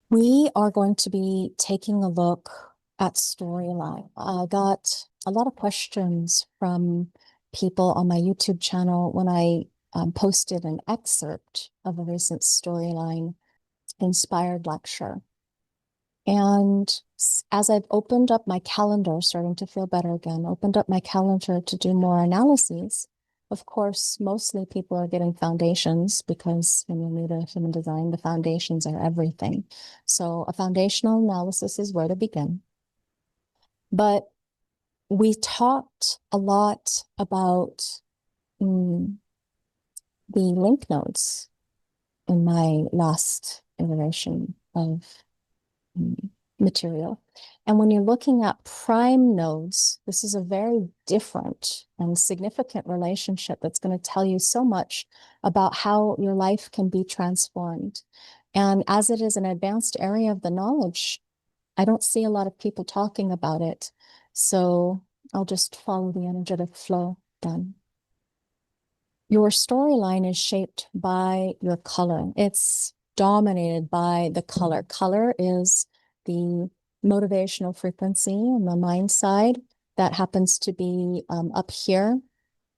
We are going to be taking a look at storyline. I got a lot of questions from people on my YouTube channel when I posted an excerpt of a recent storyline inspired lecture. And as I've opened up my calendar, starting to feel better again, opened up my calendar to do more analyses. Of course, mostly people are getting foundations because when you're new to human design, the foundations are everything. So a foundational analysis is where to begin. But we talked a lot about the link nodes in my last iteration of material. And when you're looking at prime nodes, this is a very different and significant relationship that's going to tell you so much about how your life can be transformed. And as it is an advanced area of the knowledge, I don't see a lot of people talking about it. So I'll just follow the energetic flow then. Your storyline is shaped by your color. It's dominated by the color. Color is the motivational frequency on the mind side. That happens to be up here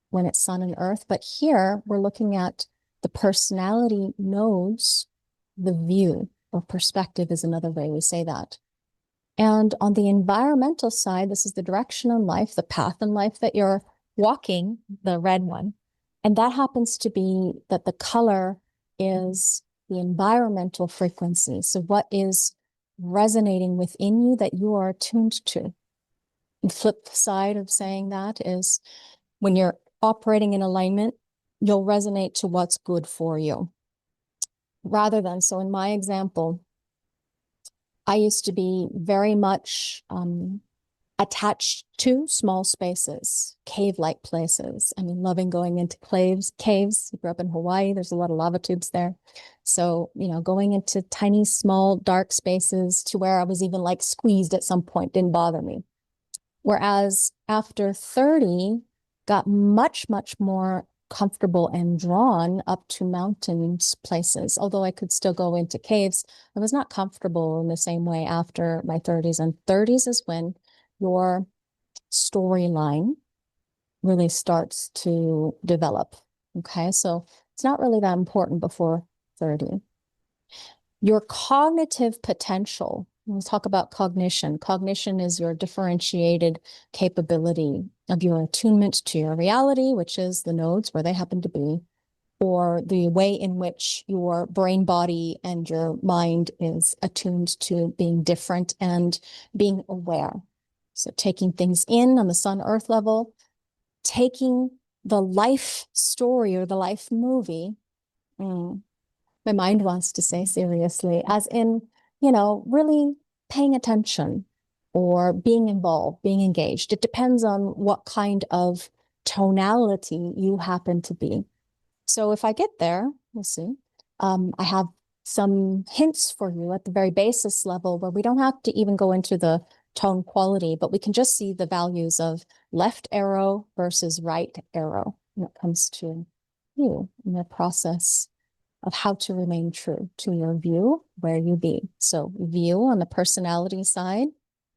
when it's sun and earth. But here we're looking at the personality nodes, the view or perspective is another way we say that. And on the environmental side, this is the direction in life, the path in life that you're walking, the red one. And that happens to be that the color is the environmental frequency. So what is resonating within you that you are attuned to? The flip side of saying that is when you're operating in alignment, you'll resonate to what's good for you. Rather than, so in my example, I used to be very much attached to small spaces, cave-like places. I mean, loving going into caves. I grew up in Hawaii. There's a lot of lava tubes there. So, going into tiny, small, dark spaces to where I was even like squeezed at some point didn't bother me. Whereas after 30, got much, much more comfortable and drawn up to mountains places. Although I could still go into caves, I was not comfortable in the same way after my 30s. And 30s is when your storyline really starts to develop. Okay, so it's not really that important before 30. Your cognitive potential, let's talk about cognition. Cognition is your differentiated capability of your attunement to your reality, which is the nodes where they happen to be, or the way in which your brain, body, and your mind is attuned to being different and being aware. So taking things in on the sun-earth level, taking the life story or the life movie, my mind wants to say seriously, as in, really paying attention or being involved, being engaged. It depends on what kind of tonality you happen to be. So if I get there, we'll see. I have some hints for you at the very basis level where we don't have to even go into the tone quality, but we can just see the values of left arrow versus right arrow when it comes to you in the process of how to remain true to your view, where you be. So view on the personality side,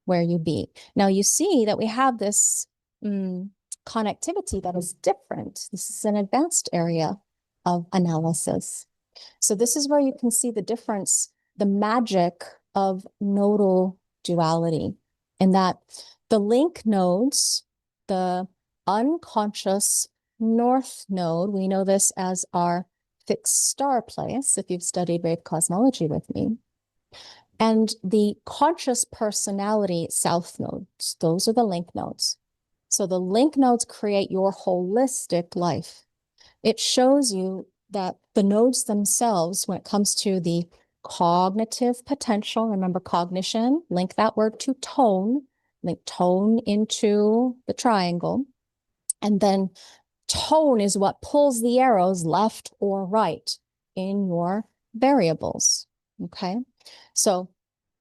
where you be. Now you see that we have this connectivity that is different. This is an advanced area of analysis. So this is where you can see the difference, the magic of nodal duality, in that the link nodes, the unconscious north node, we know this as our fixed star place, if you've studied wave cosmology with me, and the conscious personality south nodes, those are the link nodes. So the link nodes create your holistic life. It shows you that the nodes themselves, when it comes to the cognitive potential, remember cognition, link that word to tone, link tone into the triangle, and then tone is what pulls the arrows left or right in your variables, okay? So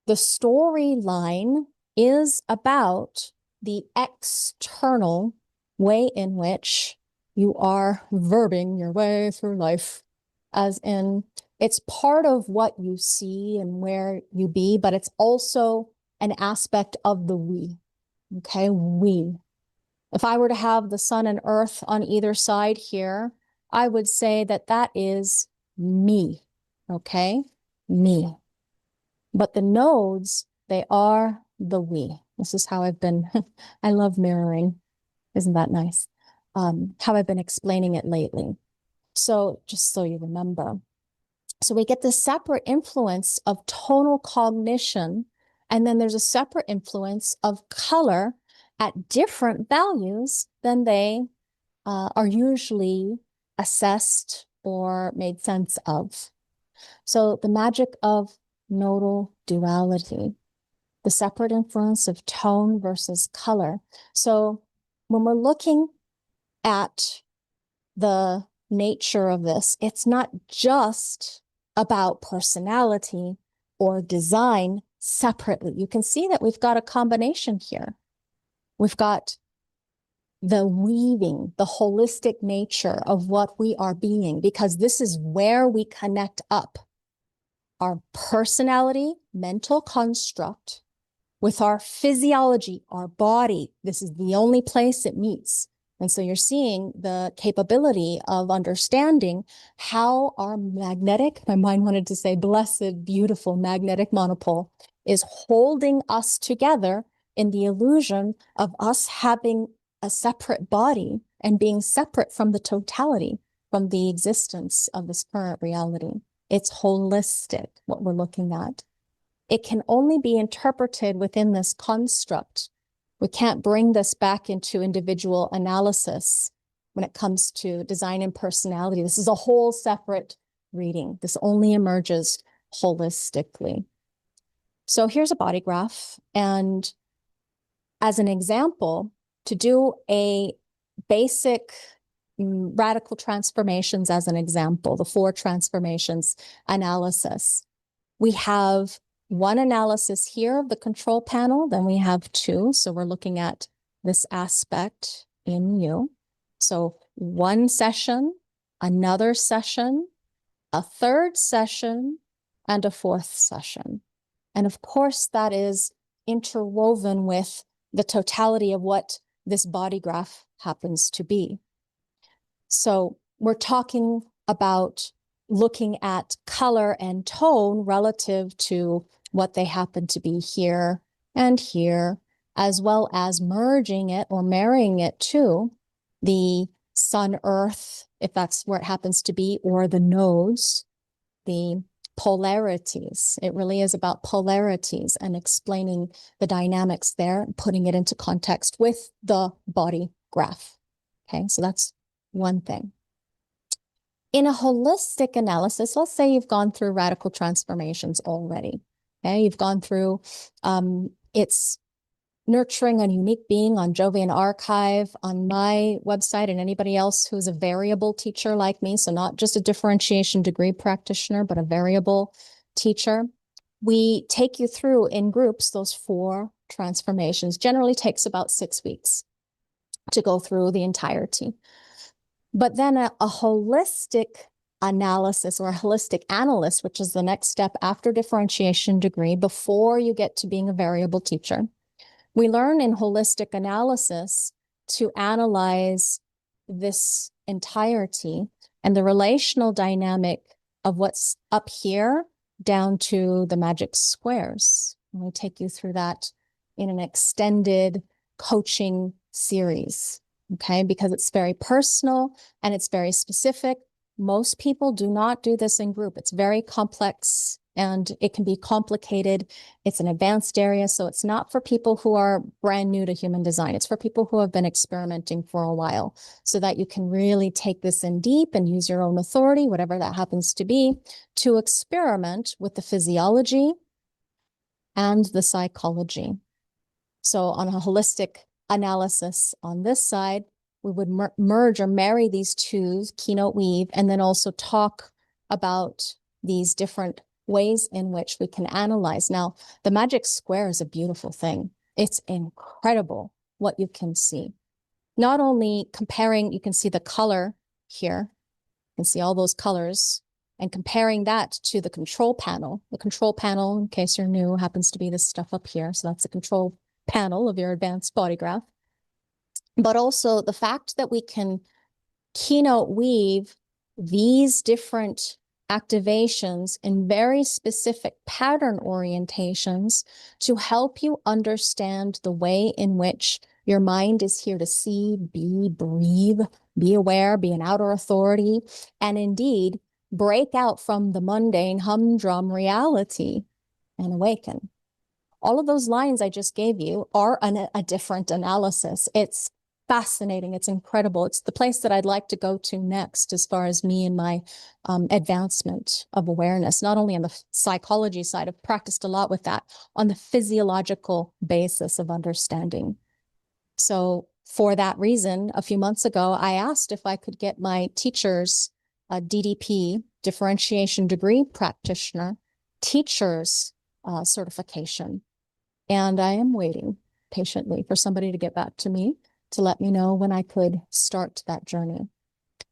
the storyline is about the external way in which you are verbing your way through life, as in It's part of what you see and where you be, but it's also an aspect of the we. Okay, we. If I were to have the sun and earth on either side here, I would say that that is me. Okay, me. But the nodes, they are the we. This is how I've been, I love mirroring. Isn't that nice? How I've been explaining it lately. So just so you remember. So we get this separate influence of tonal cognition, and then there's a separate influence of color at different values than they are usually assessed or made sense of. So the magic of nodal duality, the separate influence of tone versus color. So when we're looking at the nature of this, it's not just about personality or design separately. You can see that we've got a combination here. We've got the weaving, the holistic nature of what we are being, because this is where we connect up our personality, mental construct, with our physiology, our body. This is the only place it meets. And so you're seeing the capability of understanding how our magnetic, my mind wanted to say blessed, beautiful magnetic monopole, is holding us together in the illusion of us having a separate body and being separate from the totality, from the existence of this current reality. It's holistic, what we're looking at. It can only be interpreted within this construct. We can't bring this back into individual analysis when it comes to design and personality. This is a whole separate reading. This only emerges holistically. So here's a body graph. And as an example, to do a basic radical transformations as an example, the 4 transformations analysis, we have one analysis here of the control panel, then we have 2. So we're looking at this aspect in you. So one session, another session, a third session, and a 4th session. And of course, that is interwoven with the totality of what this body graph happens to be. So we're talking about looking at color and tone relative to what they happen to be here and here, as well as merging it or marrying it to the sun, earth, if that's where it happens to be, or the nodes, the polarities. It really is about polarities and explaining the dynamics there and putting it into context with the body graph. Okay, so that's one thing. In a holistic analysis, let's say you've gone through radical transformations already. Okay, you've gone through, it's Nurturing a Unique Being on Jovian Archive on my website, and anybody else who's a variable teacher like me, so not just a differentiation degree practitioner, but a variable teacher. We take you through in groups those 4 transformations. Generally takes about 6 weeks to go through the entirety. But then a holistic analysis, or a holistic analyst, which is the next step after differentiation degree, before you get to being a variable teacher. We learn in holistic analysis to analyze this entirety and the relational dynamic of what's up here down to the magic squares. And we take you through that in an extended coaching series, okay? Because it's very personal and it's very specific. Most people do not do this in group. It's very complex and it can be complicated. It's an advanced area, so it's not for people who are brand new to human design. It's for people who have been experimenting for a while, so that you can really take this in deep and use your own authority, whatever that happens to be, to experiment with the physiology and the psychology. So on a holistic analysis on this side, we would merge or marry these 2, Keynote weave, and then also talk about these different ways in which we can analyze. Now, the magic square is a beautiful thing. It's incredible what you can see. Not only comparing, you can see the color here. You can see all those colors and comparing that to the control panel. The control panel, in case you're new, happens to be this stuff up here. So that's the control panel of your advanced body graph. But also the fact that we can Keynote weave these different activations in very specific pattern orientations to help you understand the way in which your mind is here to see, be, breathe, be aware, be an outer authority, and indeed break out from the mundane humdrum reality and awaken. All of those lines I just gave you are a different analysis. It's fascinating. It's incredible. It's the place that I'd like to go to next as far as me and my advancement of awareness, not only on the psychology side. I've practiced a lot with that, on the physiological basis of understanding. So for that reason, a few months ago, I asked if I could get my teacher's DDP, Differentiation Degree Practitioner, teacher's certification. And I am waiting patiently for somebody to get back to me to let me know when I could start that journey.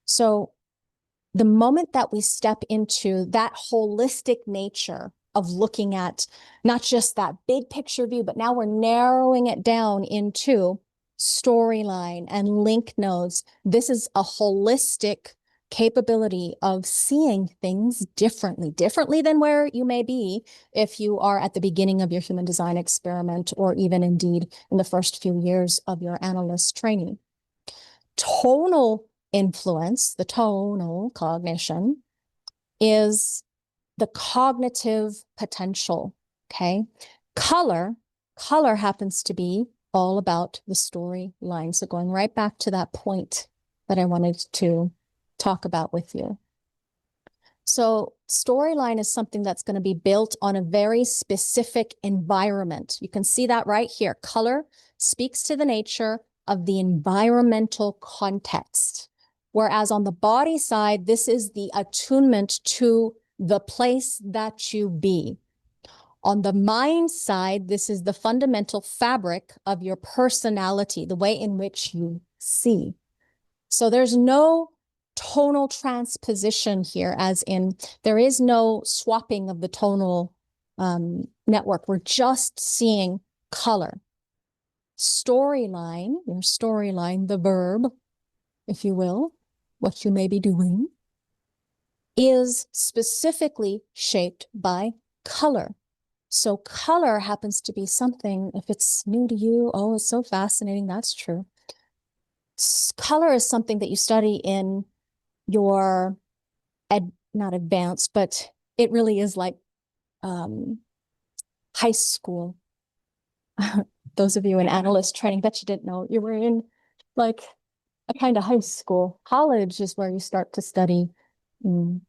So the moment that we step into that holistic nature of looking at not just that big picture view, but now we're narrowing it down into storyline and link nodes. This is a holistic capability of seeing things differently than where you may be if you are at the beginning of your human design experiment, or even indeed in the first few years of your analyst training. Tonal influence, the tonal cognition, is the cognitive potential, okay? Color happens to be all about the storyline. So going right back to that point that I wanted to talk about with you. So storyline is something that's going to be built on a very specific environment. You can see that right here. Color speaks to the nature of the environmental context. Whereas on the body side, this is the attunement to the place that you be. On the mind side, this is the fundamental fabric of your personality, the way in which you see. So there's no tonal transposition here, as in there is no swapping of the tonal network. We're just seeing color. Storyline, your storyline, the verb, if you will, what you may be doing, is specifically shaped by color. So color happens to be something, if it's new to you, oh, it's so fascinating, that's true. Color is something that you study in your, not advanced, but it really is like high school. Those of you in analyst training, bet you didn't know you were in like a kind of high school. College is where you start to study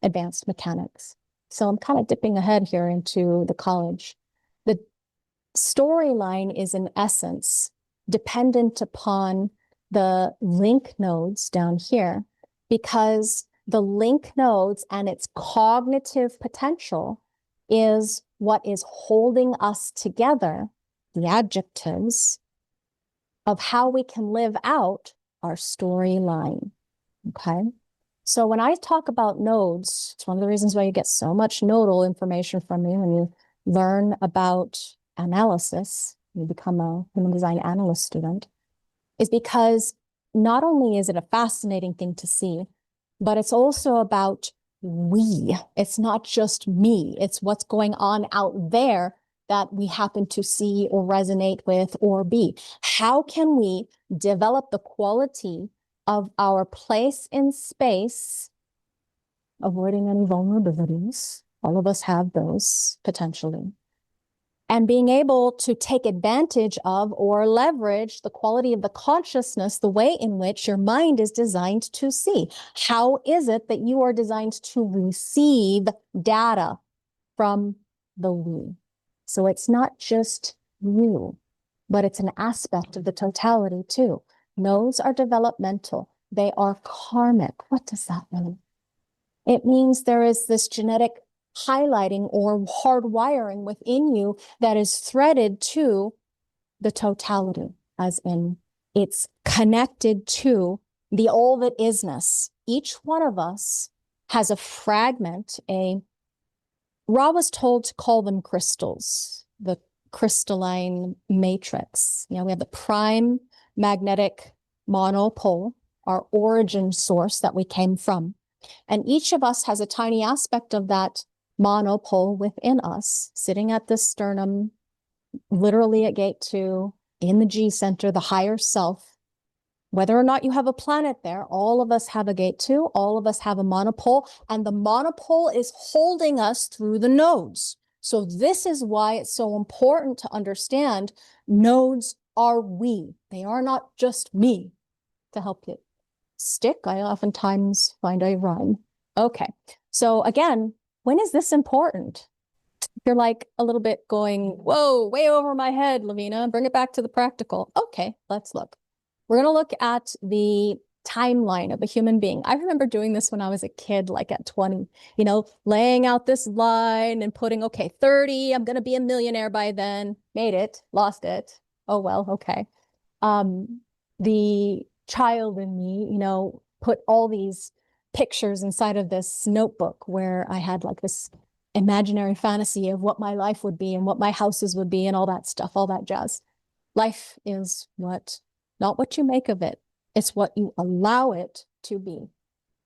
advanced mechanics. So I'm kind of dipping ahead here into the college. The storyline is in essence dependent upon the link nodes down here, because the link nodes and its cognitive potential is what is holding us together, the adjectives of how we can live out our storyline, okay? So when I talk about nodes, it's one of the reasons why you get so much nodal information from me when you learn about analysis, you become a human design analyst student, is because not only is it a fascinating thing to see, but it's also about we. It's not just me. It's what's going on out there that we happen to see or resonate with or be. How can we develop the quality of our place in space, avoiding any vulnerabilities? All of us have those potentially. And being able to take advantage of or leverage the quality of the consciousness, the way in which your mind is designed to see. How is it that you are designed to receive data from the we? So it's not just you, but it's an aspect of the totality too. Nodes are developmental. They are karmic. What does that mean? It means there is this genetic highlighting or hardwiring within you that is threaded to the totality, as in it's connected to the all that isness. Each one of us has a fragment, Ra was told to call them crystals, the crystalline matrix. We have the prime magnetic monopole, our origin source that we came from. And each of us has a tiny aspect of that monopole within us, sitting at the sternum, literally at gate 2, in the G center, the higher self. Whether or not you have a planet there, all of us have a gate 2, all of us have a monopole, and the monopole is holding us through the nodes. So this is why it's so important to understand nodes are we. They are not just me. To help it stick, I oftentimes find a rhyme. Okay, so again, when is this important? You're like a little bit going, whoa, way over my head, LaVeena, bring it back to the practical. Okay, let's look. We're going to look at the timeline of a human being. I remember doing this when I was a kid, like at 20, laying out this line and putting, okay, 30, I'm going to be a millionaire by then. Made it, lost it. Oh, well, okay. The child in me, put all these pictures inside of this notebook where I had like this imaginary fantasy of what my life would be and what my houses would be and all that stuff, all that jazz. Life is not what you make of it. It's what you allow it to be.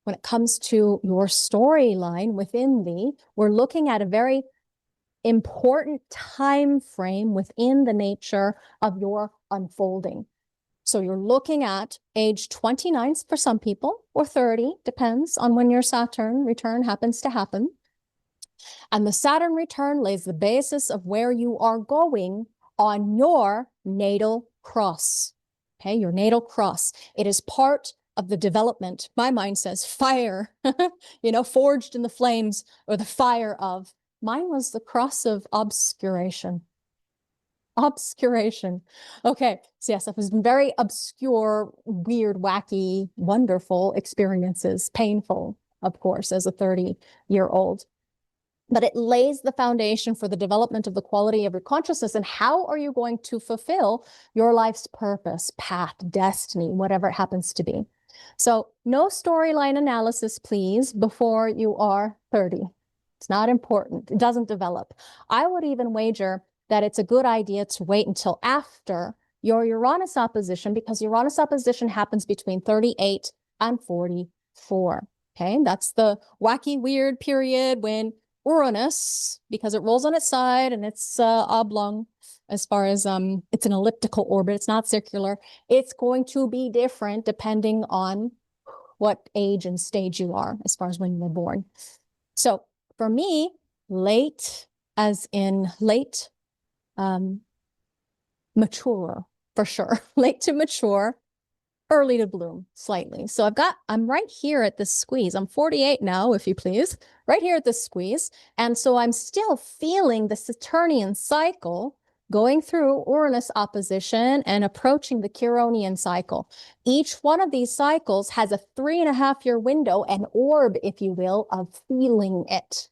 When it comes to your storyline within thee, we're looking at a very important time frame within the nature of your unfolding. So you're looking at age 29 for some people, or 30, depends on when your Saturn return happens to happen. And the Saturn return lays the basis of where you are going on your natal cross. Okay, your natal cross. It is part of the development. My mind says fire, forged in the flames or the fire of. Mine was the cross of obscuration. Obscuration. Okay, so yes, that was very obscure, weird, wacky, wonderful experiences. Painful, of course, as a 30-year-old. But it lays the foundation for the development of the quality of your consciousness and how are you going to fulfill your life's purpose, path, destiny, whatever it happens to be. So no storyline analysis, please, before you are 30. It's not important. It doesn't develop. I would even wager that it's a good idea to wait until after your Uranus opposition, because Uranus opposition happens between 38 and 44. Okay, that's the wacky, weird period when Uranus, because it rolls on its side and it's oblong as far as it's an elliptical orbit, it's not circular. It's going to be different depending on what age and stage you are as far as when you were born. So for me, late as in late, mature for sure, late to mature, early to bloom slightly. So I'm right here at this squeeze. I'm 48 now, if you please, right here at this squeeze. And so I'm still feeling the Saturnian cycle going through Uranus opposition and approaching the Chironian cycle. Each one of these cycles has a 3.5-year window, an orb, if you will, of feeling it.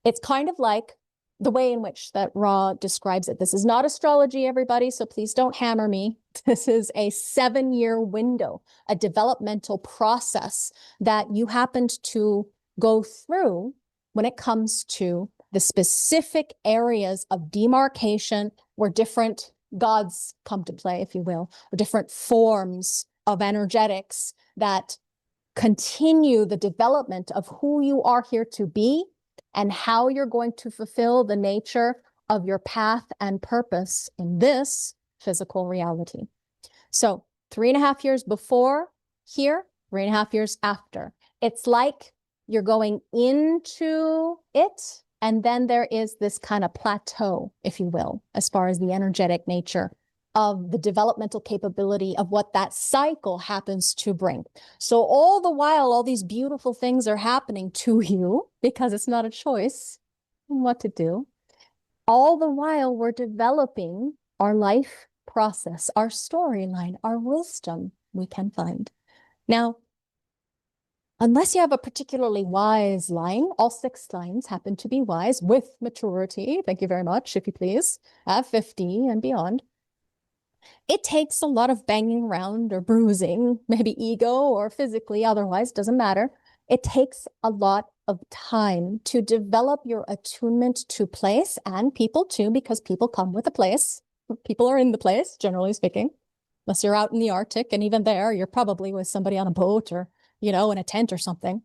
It's kind of like the way in which that Ra describes it. This is not astrology, everybody, so please don't hammer me. This is a 7-year window, a developmental process that you happened to go through when it comes to the specific areas of demarcation where different gods come to play, if you will, or different forms of energetics that continue the development of who you are here to be and how you're going to fulfill the nature of your path and purpose in this physical reality. So 3.5 years before here, 3.5 years after. It's like you're going into it, and then there is this kind of plateau, if you will, as far as the energetic nature of the developmental capability of what that cycle happens to bring. So all the while, all these beautiful things are happening to you because it's not a choice in what to do. All the while, we're developing our life process, our storyline, our wisdom we can find. Now, unless you have a particularly wise line, all 6 lines happen to be wise with maturity. Thank you very much, if you please, at 50 and beyond. It takes a lot of banging around or bruising, maybe ego or physically, otherwise, doesn't matter, It takes a lot of time to develop your attunement to place and people too, because people come with a place. People are in the place, generally speaking, unless you're out in the Arctic. And even there, you're probably with somebody on a boat or, in a tent or something.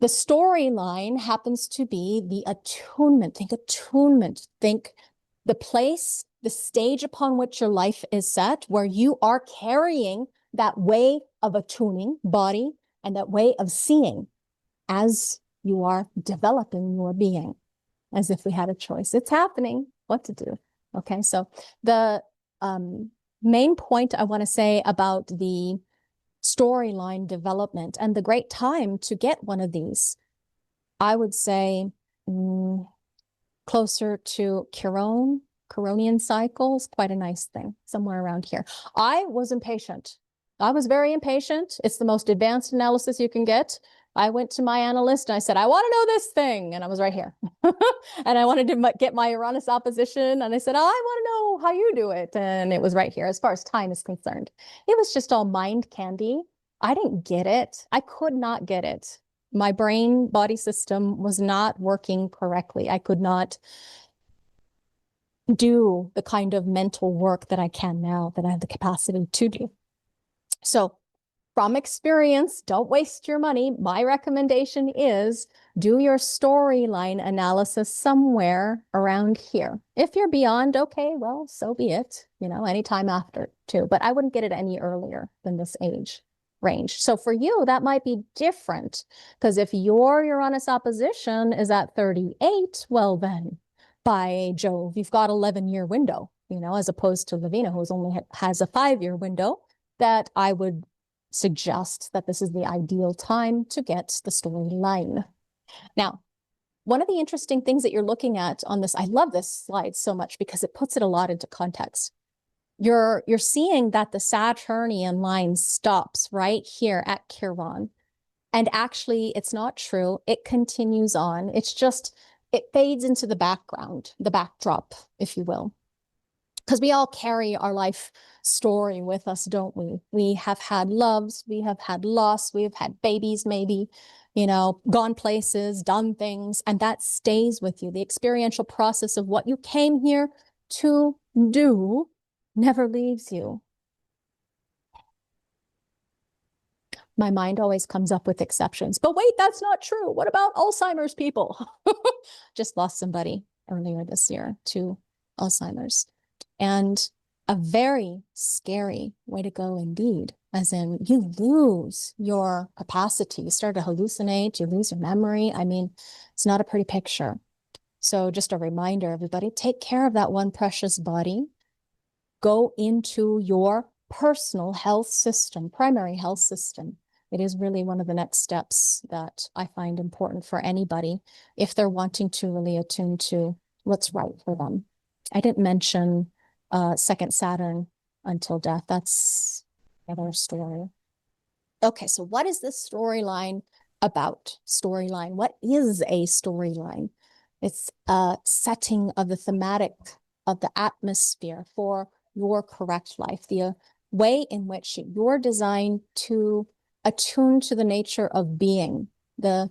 The storyline happens to be the attunement. Think attunement. Think the place, the stage upon which your life is set, where you are carrying that way of attuning body and that way of seeing as you are developing your being, as if we had a choice. It's happening, what to do. Okay, so the main point I want to say about the storyline development and the great time to get one of these, I would say closer to Chironian cycles, quite a nice thing, somewhere around here. I was impatient. I was very impatient. It's the most advanced analysis you can get. I went to my analyst and I said, I want to know this thing. And I was right here. And I wanted to get my Uranus opposition. And I said, oh, I want to know how you do it. And it was right here as far as time is concerned. It was just all mind candy. I didn't get it. I could not get it. My brain body system was not working correctly. I could not do the kind of mental work that I can now, that I have the capacity to do. So from experience, don't waste your money. My recommendation is do your storyline analysis somewhere around here. If you're beyond, okay, well, so be it, anytime after too. But I wouldn't get it any earlier than this age range. So for you, that might be different, because if your Uranus opposition is at 38, well then, by Jove, you've got 11-year window, as opposed to LaVeena, who's only has a 5-year window, that I would suggest that this is the ideal time to get the storyline. Now, one of the interesting things that you're looking at on this, I love this slide so much because it puts it a lot into context. You're seeing that the Saturnian line stops right here at Chiron. And actually, it's not true. It continues on. It's just, it fades into the background, the backdrop, if you will. Because we all carry our life story with us, don't we? We have had loves, we have had loss, we have had babies maybe, gone places, done things, and that stays with you. The experiential process of what you came here to do never leaves you. My mind always comes up with exceptions. But wait, that's not true. What about Alzheimer's people? Just lost somebody earlier this year to Alzheimer's. And a very scary way to go indeed, as in you lose your capacity. You start to hallucinate, you lose your memory. I mean, it's not a pretty picture. So just a reminder, everybody, take care of that one precious body. Go into your personal health system, primary health system. It is really one of the next steps that I find important for anybody if they're wanting to really attune to what's right for them. I didn't mention second Saturn until death. That's another story. Okay, so what is this storyline about? Storyline. What is a storyline? It's a setting of the thematic of the atmosphere for your correct life, the way in which you're designed to attune to the nature of being, the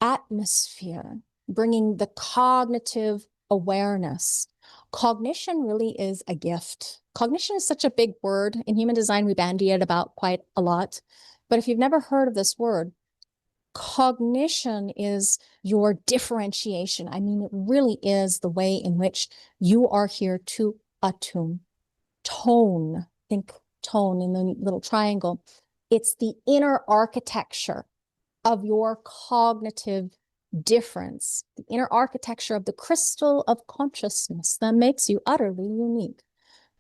atmosphere, bringing the cognitive awareness. Cognition really is a gift. Cognition is such a big word. In human design, we bandy it about quite a lot. But if you've never heard of this word, cognition is your differentiation. I mean, it really is the way in which you are here to attune. Tone, think tone in the little triangle. It's the inner architecture of your cognitive difference, the inner architecture of the crystal of consciousness that makes you utterly unique.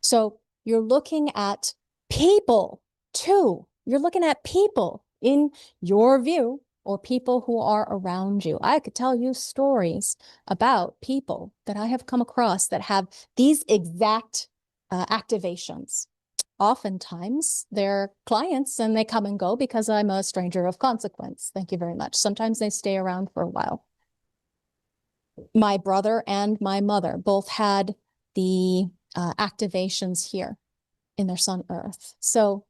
So you're looking at people too. You're looking at people in your view or people who are around you. I could tell you stories about people that I have come across that have these exact activations. Oftentimes they're clients and they come and go because I'm a stranger of consequence. Thank you very much. Sometimes they stay around for a while. My brother and my mother both had the activations here in their Sun Earth. So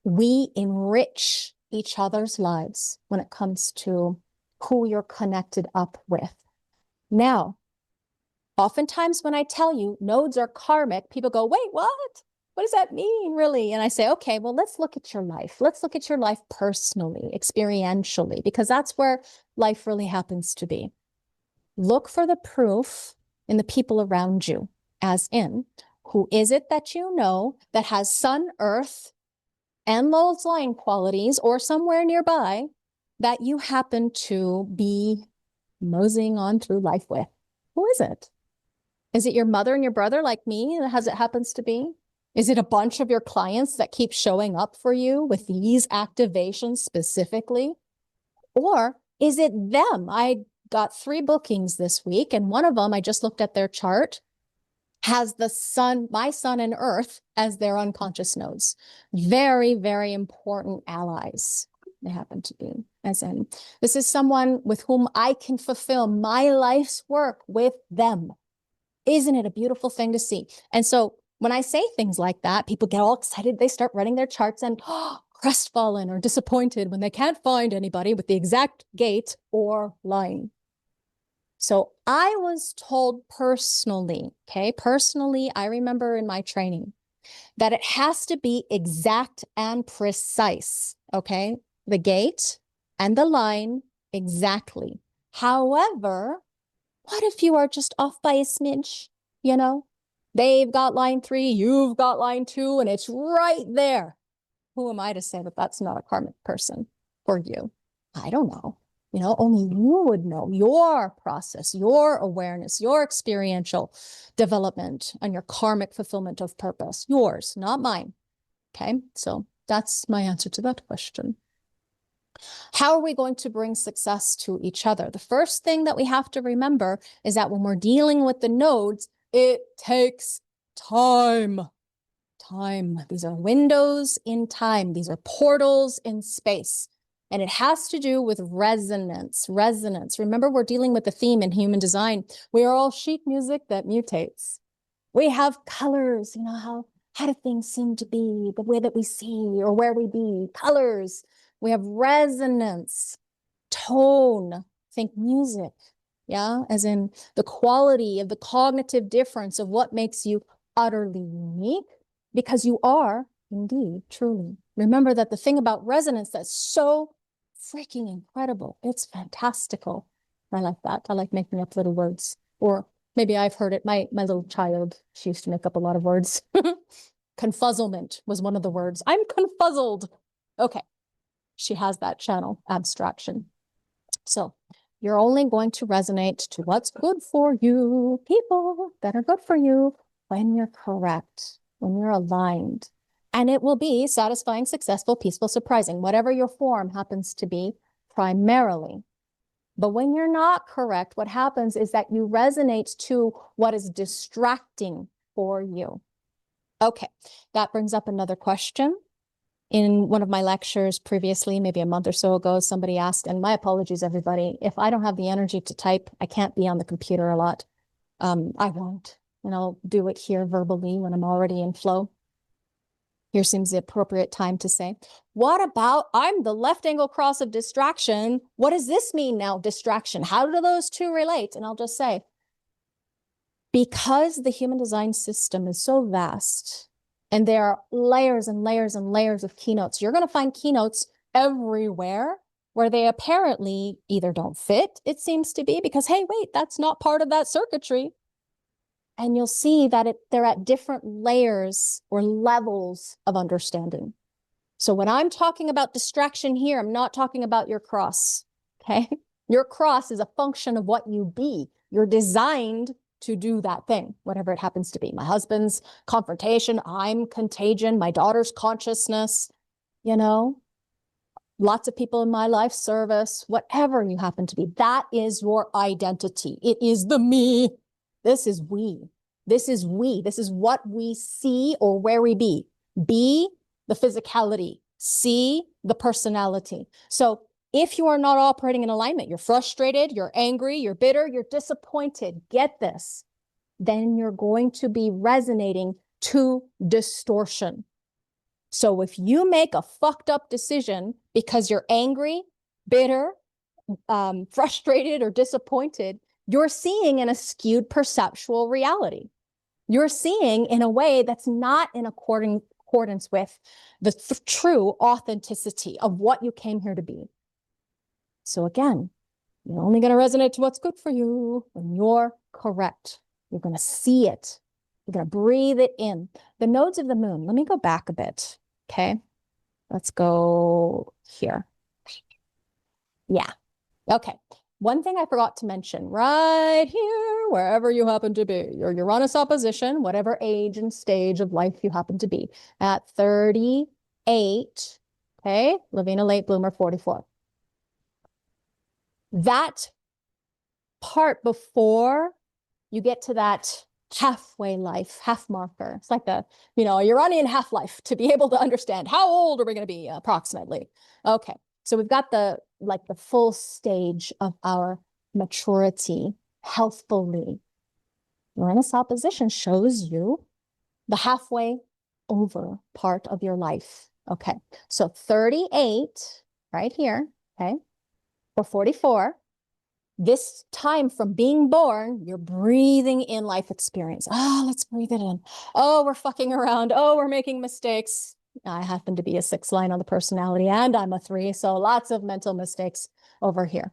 we enrich each other's lives when it comes to who you're connected up with. Now, oftentimes when I tell you nodes are karmic, people go, wait, what? What does that mean, really? And I say, okay, well, let's look at your life. Let's look at your life personally, experientially, because that's where life really happens to be. Look for the proof in the people around you, as in, who is it that you know that has sun, earth, and those line qualities, or somewhere nearby, that you happen to be moseying on through life with? Who is it? Is it your mother and your brother like me, as it happens to be? Is it a bunch of your clients that keep showing up for you with these activations specifically? Or is it them? I got 3 bookings this week, and one of them, I just looked at their chart, has the sun, my sun and earth as their unconscious nodes. Very, very important allies they happen to be. As in, this is someone with whom I can fulfill my life's work with them. Isn't it a beautiful thing to see? And so when I say things like that, people get all excited. They start running their charts and crestfallen or disappointed when they can't find anybody with the exact gate or line. So I was told personally, okay, I remember in my training that it has to be exact and precise, okay? The gate and the line exactly. However, what if you are just off by a smidge, you know? They've got line 3, you've got line 2, and it's right there. Who am I to say that that's not a karmic person for you? I don't know. You know, only you would know your process, your awareness, your experiential development, and your karmic fulfillment of purpose. Yours, not mine. Okay, so that's my answer to that question. How are we going to bring success to each other? The first thing that we have to remember is that when we're dealing with the nodes, it takes time. Time. These are windows in time. These are portals in space. And it has to do with resonance. Resonance. Remember, we're dealing with the theme in human design. We are all sheet music that mutates. We have colors, you know, how do things seem to be, the way that we see or where we be, colors. We have resonance, tone, think music, yeah, as in the quality of the cognitive difference of what makes you utterly unique, because you are indeed, truly. Remember that the thing about resonance that's so freaking incredible, it's fantastical. I like that. I like making up little words, or maybe I've heard it. My little child, she used to make up a lot of words. Confuzzlement was one of the words. I'm confuzzled. Okay. She has that channel abstraction. So you're only going to resonate to what's good for you, people that are good for you, when you're correct, when you're aligned. And it will be satisfying, successful, peaceful, surprising, whatever your form happens to be primarily. But when you're not correct, what happens is that you resonate to what is distracting for you. Okay, that brings up another question. In one of my lectures previously, maybe a month or so ago, somebody asked, and my apologies, everybody, if I don't have the energy to type, I can't be on the computer a lot. I won't, and I'll do it here verbally when I'm already in flow. Here seems the appropriate time to say, what about, I'm the left angle cross of distraction. What does this mean now, distraction? How do those two relate? And I'll just say, because the human design system is so vast, and there are layers and layers and layers of keynotes, you're going to find keynotes everywhere where they apparently either don't fit, it seems to be, because, hey, wait, that's not part of that circuitry. And you'll see that they're at different layers or levels of understanding. So when I'm talking about distraction here, I'm not talking about your cross, okay? Your cross is a function of what you be. You're designed to do that thing, whatever it happens to be. My husband's confrontation, I'm contagion, my daughter's consciousness, you know, lots of people in my life, service, whatever you happen to be, that is your identity. It is the me. This is we. This is we. This is what we see or where we be. Be the physicality. See the personality. So if you are not operating in alignment, you're frustrated, you're angry, you're bitter, you're disappointed, get this, then you're going to be resonating to distortion. So if you make a fucked up decision because you're angry, bitter, frustrated, or disappointed, you're seeing in a skewed perceptual reality. You're seeing in a way that's not in accordance with the true authenticity of what you came here to be. So again, you're only going to resonate to what's good for you when you're correct. You're going to see it. You're going to breathe it in. The nodes of the moon. Let me go back a bit. Okay. Let's go here. Yeah. Okay. One thing I forgot to mention right here, wherever you happen to be, your Uranus opposition, whatever age and stage of life you happen to be, at 38, okay, LaVeena late bloomer 44. That part before you get to that halfway life, half marker. It's like a Uranian half-life to be able to understand how old are we going to be approximately. Okay. So we've got the full stage of our maturity healthfully. Uranus opposition shows you the halfway over part of your life. Okay. So 38 right here, okay, or 44, this time from being born, you're breathing in life experience. Oh, let's breathe it in. Oh, we're fucking around. Oh, we're making mistakes. I happen to be a 6 line on the personality and I'm a 3, so lots of mental mistakes over here.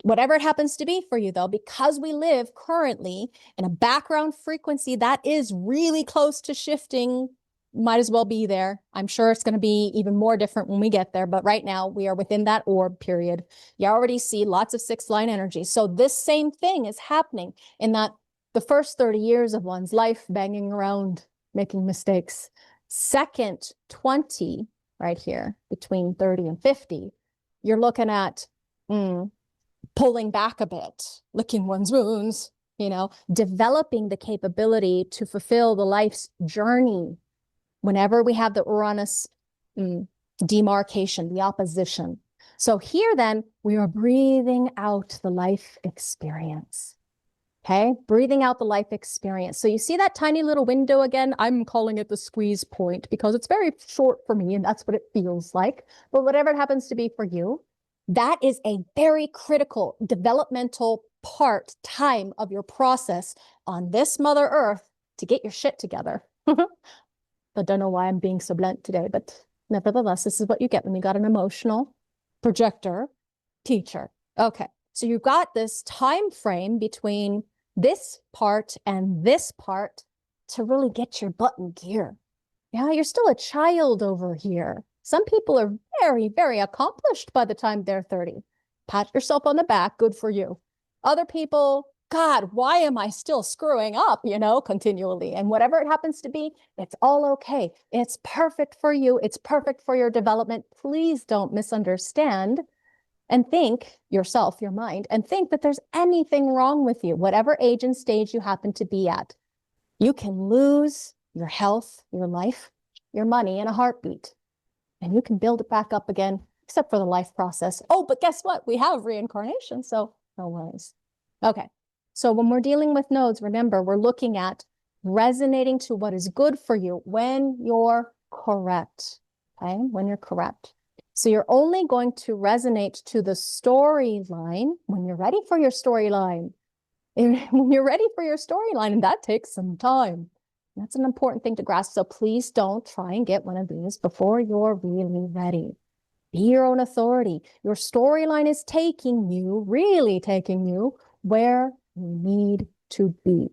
Whatever it happens to be for you though, because we live currently in a background frequency that is really close to shifting, might as well be there. I'm sure it's going to be even more different when we get there, but right now we are within that orb period. You already see lots of 6 line energy. So this same thing is happening in that the first 30 years of one's life, banging around, making mistakes. Second 20, right here, between 30 and 50, you're looking at pulling back a bit, licking one's wounds, developing the capability to fulfill the life's journey. Whenever we have the Uranus demarcation, the opposition. So here then, we are breathing out the life experience. Okay, breathing out the life experience. So you see that tiny little window again? I'm calling it the squeeze point because it's very short for me and that's what it feels like. But whatever it happens to be for you, that is a very critical developmental time of your process on this Mother Earth to get your shit together. I don't know why I'm being so blunt today, but nevertheless, this is what you get when you got an emotional projector teacher. Okay, so you've got this time frame between this part and this part to really get your butt in gear. Yeah, you're still a child over here. Some people are very, very accomplished by the time they're 30. Pat yourself on the back, good for you. Other people, God, why am I still screwing up, continually? And whatever it happens to be, it's all okay. It's perfect for you. It's perfect for your development. Please don't misunderstand and think yourself, your mind, and think that there's anything wrong with you, whatever age and stage you happen to be at. You can lose your health, your life, your money in a heartbeat, and you can build it back up again, except for the life process. Oh, but guess what? We have reincarnation, so no worries. Okay. So when we're dealing with nodes, remember, we're looking at resonating to what is good for you when you're correct, okay? When you're correct. So you're only going to resonate to the storyline when you're ready for your storyline. When you're ready for your storyline, and that takes some time. That's an important thing to grasp. So please don't try and get one of these before you're really ready. Be your own authority. Your storyline is taking you, really taking you, where you need to be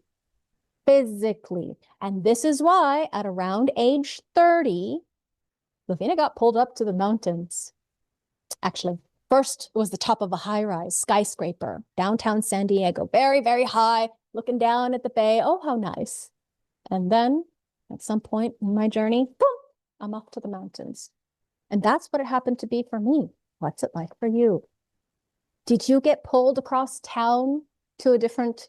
physically. And this is why at around age 30, LaVeena got pulled up to the mountains. Actually, first it was the top of a high-rise skyscraper, downtown San Diego, very, very high, looking down at the bay. Oh, how nice. And then at some point in my journey, boom, I'm off to the mountains. And that's what it happened to be for me. What's it like for you? Did you get pulled across town to a different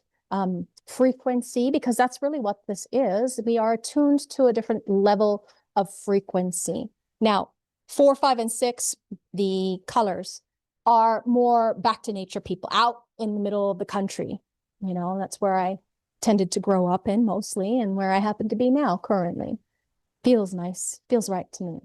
frequency? Because that's really what this is. We are attuned to a different level of frequency. Now, 4, 5, and 6, the colors, are more back to nature people, out in the middle of the country. That's where I tended to grow up in mostly and where I happen to be now currently. Feels nice, feels right to me.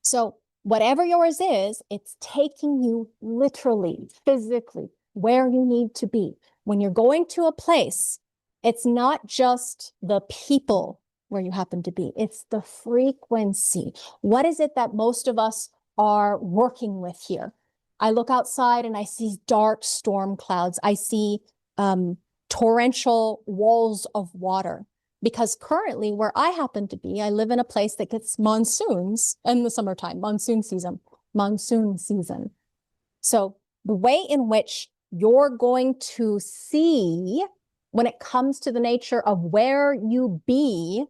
So whatever yours is, it's taking you literally, physically, where you need to be. When you're going to a place, it's not just the people where you happen to be, it's the frequency. What is it that most of us are working with here? I look outside and I see dark storm clouds. I see torrential walls of water. Because currently where I happen to be, I live in a place that gets monsoons in the summertime, monsoon season. So the way in which you're going to see when it comes to the nature of where you be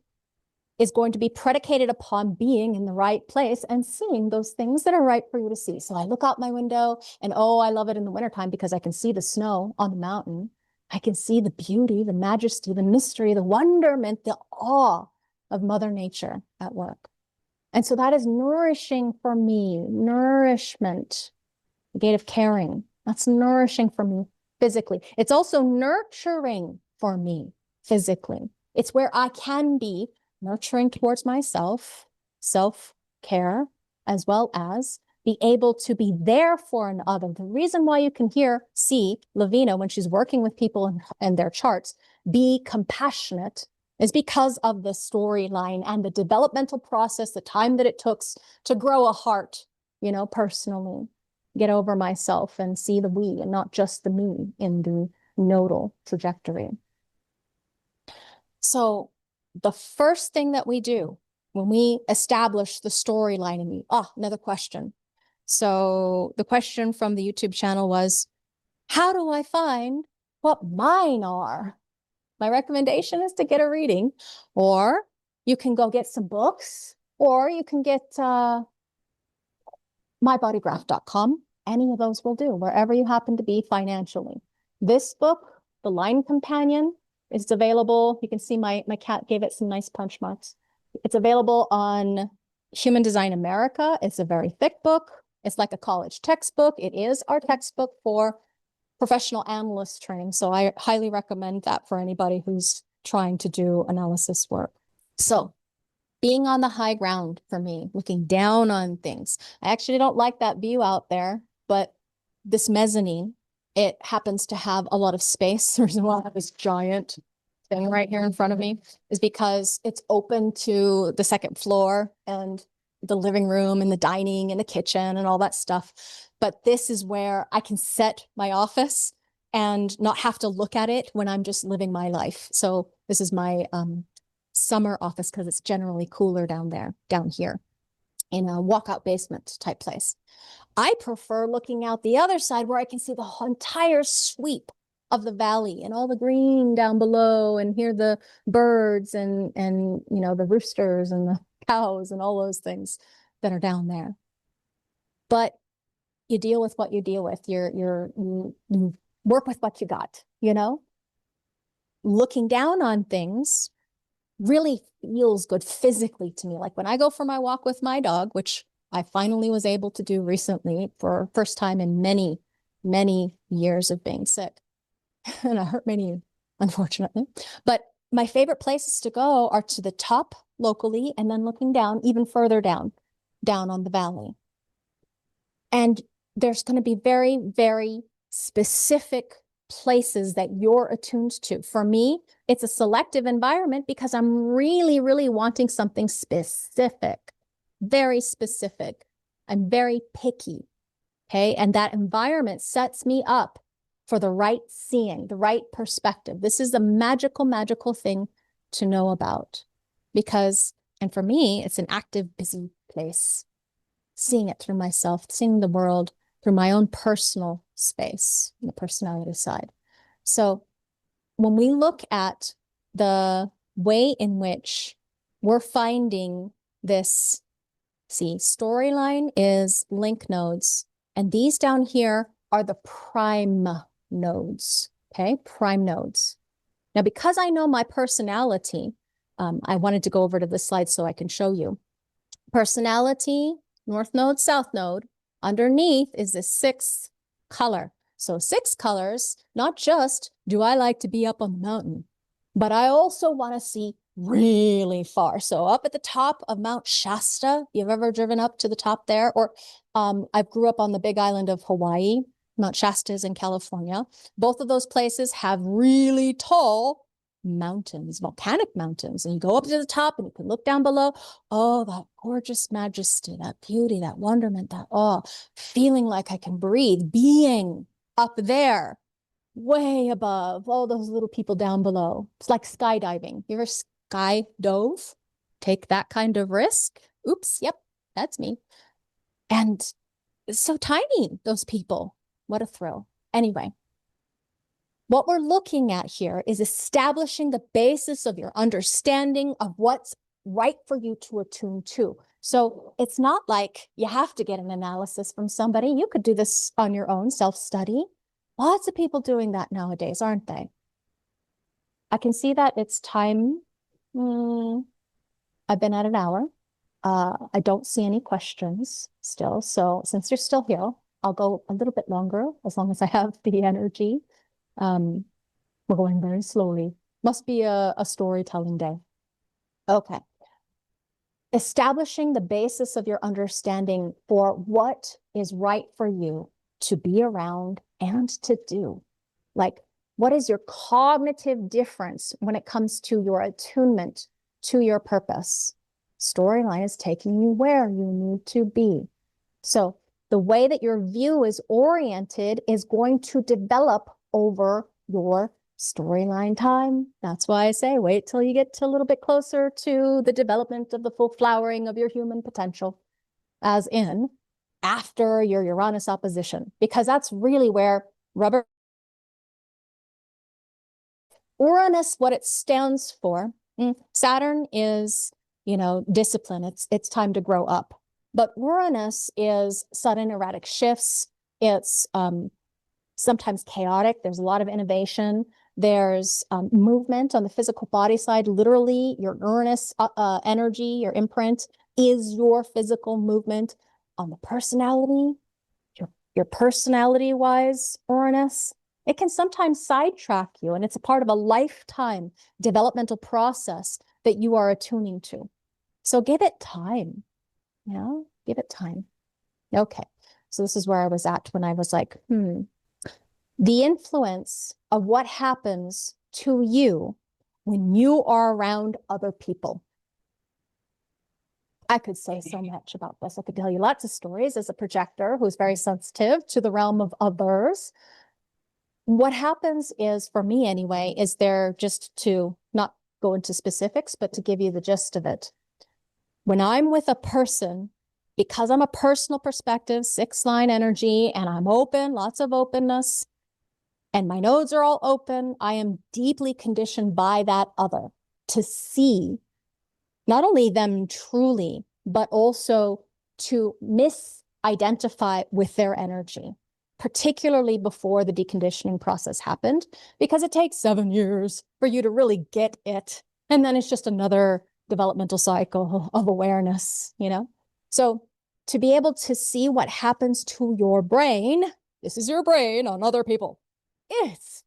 is going to be predicated upon being in the right place and seeing those things that are right for you to see. So I look out my window and, oh, I love it in the wintertime because I can see the snow on the mountain. I can see the beauty, the majesty, the mystery, the wonderment, the awe of Mother Nature at work. And so that is nourishing for me, nourishment, the gate of caring. That's nourishing for me physically. It's also nurturing for me physically. It's where I can be nurturing towards myself, self-care, as well as be able to be there for another. The reason why you can see LaVeena when she's working with people and their charts, be compassionate is because of the storyline and the developmental process, the time that it took to grow a heart, personally, get over myself and see the we and not just the me in the nodal trajectory. So the first thing that we do when we establish the storyline in me, another question. So the question from the YouTube channel was, how do I find what mine are? My recommendation is to get a reading, or you can go get some books, or you can get mybodygraph.com. Any of those will do, wherever you happen to be financially. This book, The Line Companion, is available. You can see my cat gave it some nice punch marks. It's available on Human Design America. It's a very thick book. It's like a college textbook. It is our textbook for professional analyst training. So I highly recommend that for anybody who's trying to do analysis work. So being on the high ground for me, looking down on things. I actually don't like that view out there, but this mezzanine, it happens to have a lot of space. The reason why I have this giant thing right here in front of me is because it's open to the second floor and the living room and the dining and the kitchen and all that stuff. But this is where I can set my office and not have to look at it when I'm just living my life. So this is my summer office because it's generally cooler down here in a walkout basement type place. I prefer looking out the other side where I can see the entire sweep of the valley and all the green down below and hear the birds and the roosters and the cows and all those things that are down there. But you deal with what you deal with. You work with what you got, Looking down on things really feels good physically to me. Like when I go for my walk with my dog, which I finally was able to do recently for first time in many, many years of being sick. And I hurt my knee, unfortunately. But my favorite places to go are to the top locally and then looking down, even further down on the valley. And there's going to be very, very specific places that you're attuned to. For me, it's a selective environment because I'm really, really wanting something specific, very specific. I'm very picky, okay? And that environment sets me up for the right seeing, the right perspective. This is a magical, magical thing to know about because, and for me, it's an active, busy place. Seeing it through myself, seeing the world through my own personal space, the personality side. So when we look at the way in which we're finding this, storyline is link nodes, and these down here are the prime nodes, okay? Prime nodes. Now, because I know my personality, I wanted to go over to this slide so I can show you. Personality, North Node, South Node. Underneath is the 6th color. So 6 colors, not just do I like to be up on the mountain, but I also want to see really far. So up at the top of Mount Shasta, you've ever driven up to the top there? Or I grew up on the big island of Hawaii. Mount Shasta is in California. Both of those places have really tall mountains, volcanic mountains. And you go up to the top and you can look down below. Oh, that gorgeous majesty, that beauty, that wonderment, that awe, feeling like I can breathe, being up there, way above all those little people down below. It's like skydiving. You ever sky dove? Take that kind of risk? Oops, yep, that's me. And it's so tiny, those people. What a thrill. Anyway, what we're looking at here is establishing the basis of your understanding of what's right for you to attune to. So it's not like you have to get an analysis from somebody. You could do this on your own, self-study. Lots of people doing that nowadays, aren't they? I can see that it's time. I've been at an hour. I don't see any questions still. So since you're still here, I'll go a little bit longer as long as I have the energy. We're going very slowly. Must be a storytelling day. Okay. Establishing the basis of your understanding for what is right for you to be around and to do. Like, what is your cognitive difference when it comes to your attunement to your purpose? Storyline is taking you where you need to be. So the way that your view is oriented is going to develop over your storyline time. That's why I say wait till you get to a little bit closer to the development of the full flowering of your human potential, as in after your Uranus opposition, because that's really where rubber. Uranus, what it stands for, Saturn is, discipline. It's time to grow up. But Uranus is sudden erratic shifts. It's sometimes chaotic. There's a lot of innovation. There's movement on the physical body side. Literally, your Uranus energy, your imprint, is your physical movement. On the personality, your personality-wise Uranus, it can sometimes sidetrack you, and it's a part of a lifetime developmental process that you are attuning to. So give it time. Give it time. Okay, so this is where I was at when I was like, the influence of what happens to you when you are around other people. I could say so much about this. I could tell you lots of stories as a projector who's very sensitive to the realm of others. What happens is, for me anyway, is there, just to not go into specifics, but to give you the gist of it. When I'm with a person, because I'm a personal perspective, 6-line energy, and I'm open, lots of openness, and my nodes are all open, I am deeply conditioned by that other to see not only them truly, but also to misidentify with their energy, particularly before the deconditioning process happened, because it takes 7 years for you to really get it. And then it's just another developmental cycle of awareness, So to be able to see what happens to your brain, this is your brain on other people, it's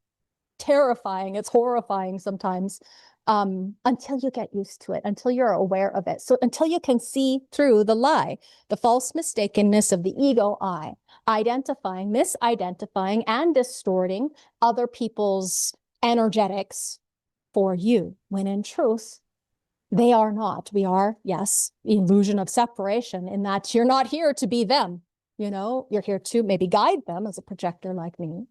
terrifying, it's horrifying sometimes, until you get used to it, until you're aware of it. So until you can see through the lie, the false mistakenness of the ego I, identifying, misidentifying, and distorting other people's energetics for you, when in truth, they are not. We are, yes, the illusion of separation, in that you're not here to be them. You're here to maybe guide them as a projector like me.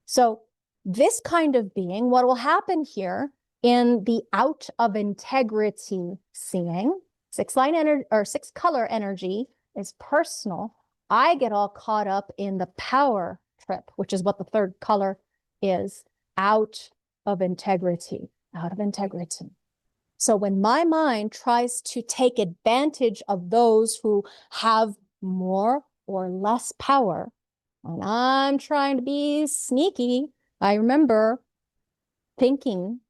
So this kind of being, what will happen here in the out of integrity seeing, 6-line energy or 6-color energy is personal. I get all caught up in the power trip, which is what the 3rd color is, out of integrity, out of integrity. So when my mind tries to take advantage of those who have more or less power, when I'm trying to be sneaky, I remember thinking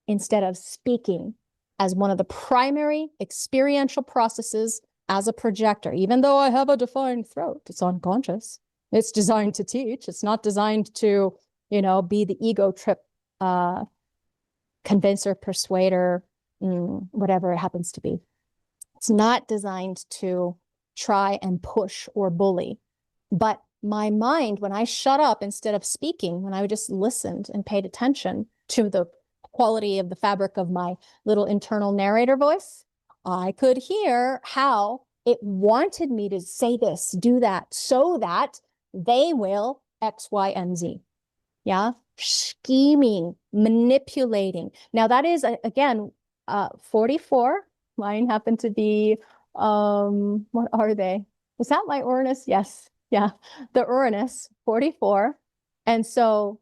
instead of speaking as one of the primary experiential processes as a projector. Even though I have a defined throat, it's unconscious. It's designed to teach. It's not designed to, be the ego trip convincer, persuader, whatever it happens to be. It's not designed to try and push or bully. But my mind, when I shut up instead of speaking, when I just listened and paid attention to the quality of the fabric of my little internal narrator voice, I could hear how it wanted me to say this, do that, so that they will X, Y, and Z. Yeah. Scheming, manipulating. Now that is, again, 44. Mine happened to be, what are they? Is that my Uranus? Yes. Yeah. The Uranus, 44. And so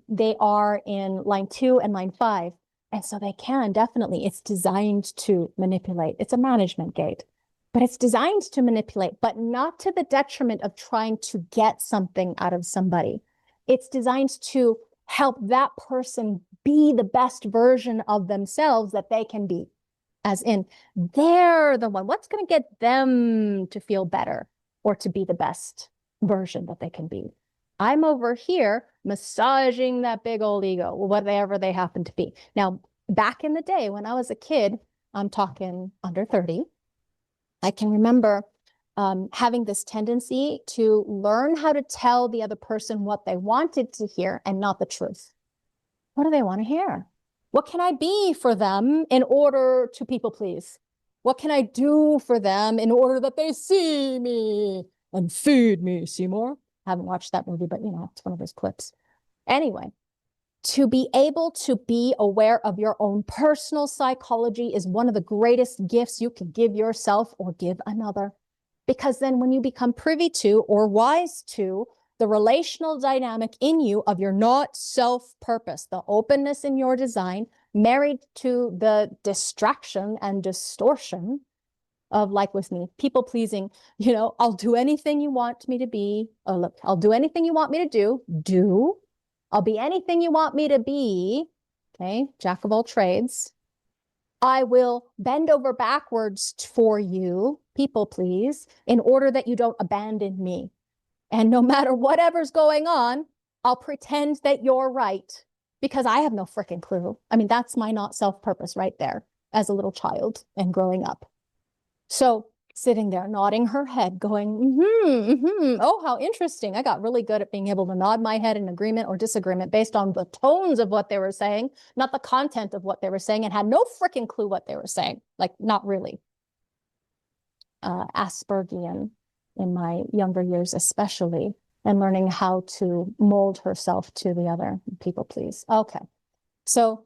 they are in line 2 and line 5. And so they can definitely, it's designed to manipulate. It's a management gate, but it's designed to manipulate, but not to the detriment of trying to get something out of somebody. It's designed to help that person be the best version of themselves that they can be. As in, they're the one. What's going to get them to feel better or to be the best version that they can be? I'm over here massaging that big old ego, whatever they happen to be. Now, back in the day when I was a kid, I'm talking under 30, I can remember having this tendency to learn how to tell the other person what they wanted to hear and not the truth. What do they want to hear? What can I be for them in order to people please? What can I do for them in order that they see me and feed me? Seymour? I haven't watched that movie, but you know, it's one of those clips. Anyway, to be able to be aware of your own personal psychology is one of the greatest gifts you can give yourself or give another. Because then when you become privy to or wise to the relational dynamic in you of your not self-purpose, the openness in your design, married to the distraction and distortion of, like with me, people pleasing, you know, I'll do anything you want me to be. Oh, look, I'll do anything you want me to do. I'll be anything you want me to be. Okay, jack of all trades. I will bend over backwards for you, people please, in order that you don't abandon me. And no matter whatever's going on, I'll pretend that you're right because I have no freaking clue. I mean, that's my not self-purpose right there as a little child and growing up. So sitting there nodding her head going, oh, how interesting. I got really good at being able to nod my head in agreement or disagreement based on the tones of what they were saying, not the content of what they were saying, and had no freaking clue what they were saying. Like, not really. Aspergian in my younger years, especially, and learning how to mold herself to the other people please. Okay. So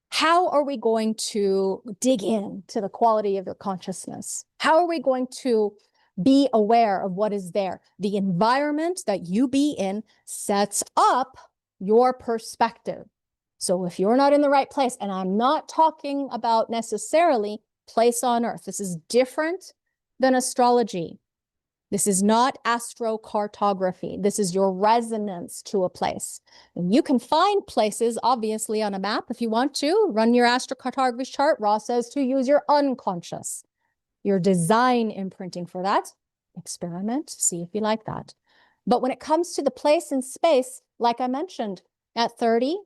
how are we going to dig in to the quality of your consciousness? How are we going to be aware of what is there? The environment that you be in sets up your perspective. So if you're not in the right place, and I'm not talking about necessarily place on Earth, this is different than astrology. This is not astrocartography. This is your resonance to a place. And you can find places, obviously, on a map if you want to. Run your astrocartography chart. Ra says to use your unconscious, your design imprinting for that. Experiment, see if you like that. But when it comes to the place and space, like I mentioned, at 30,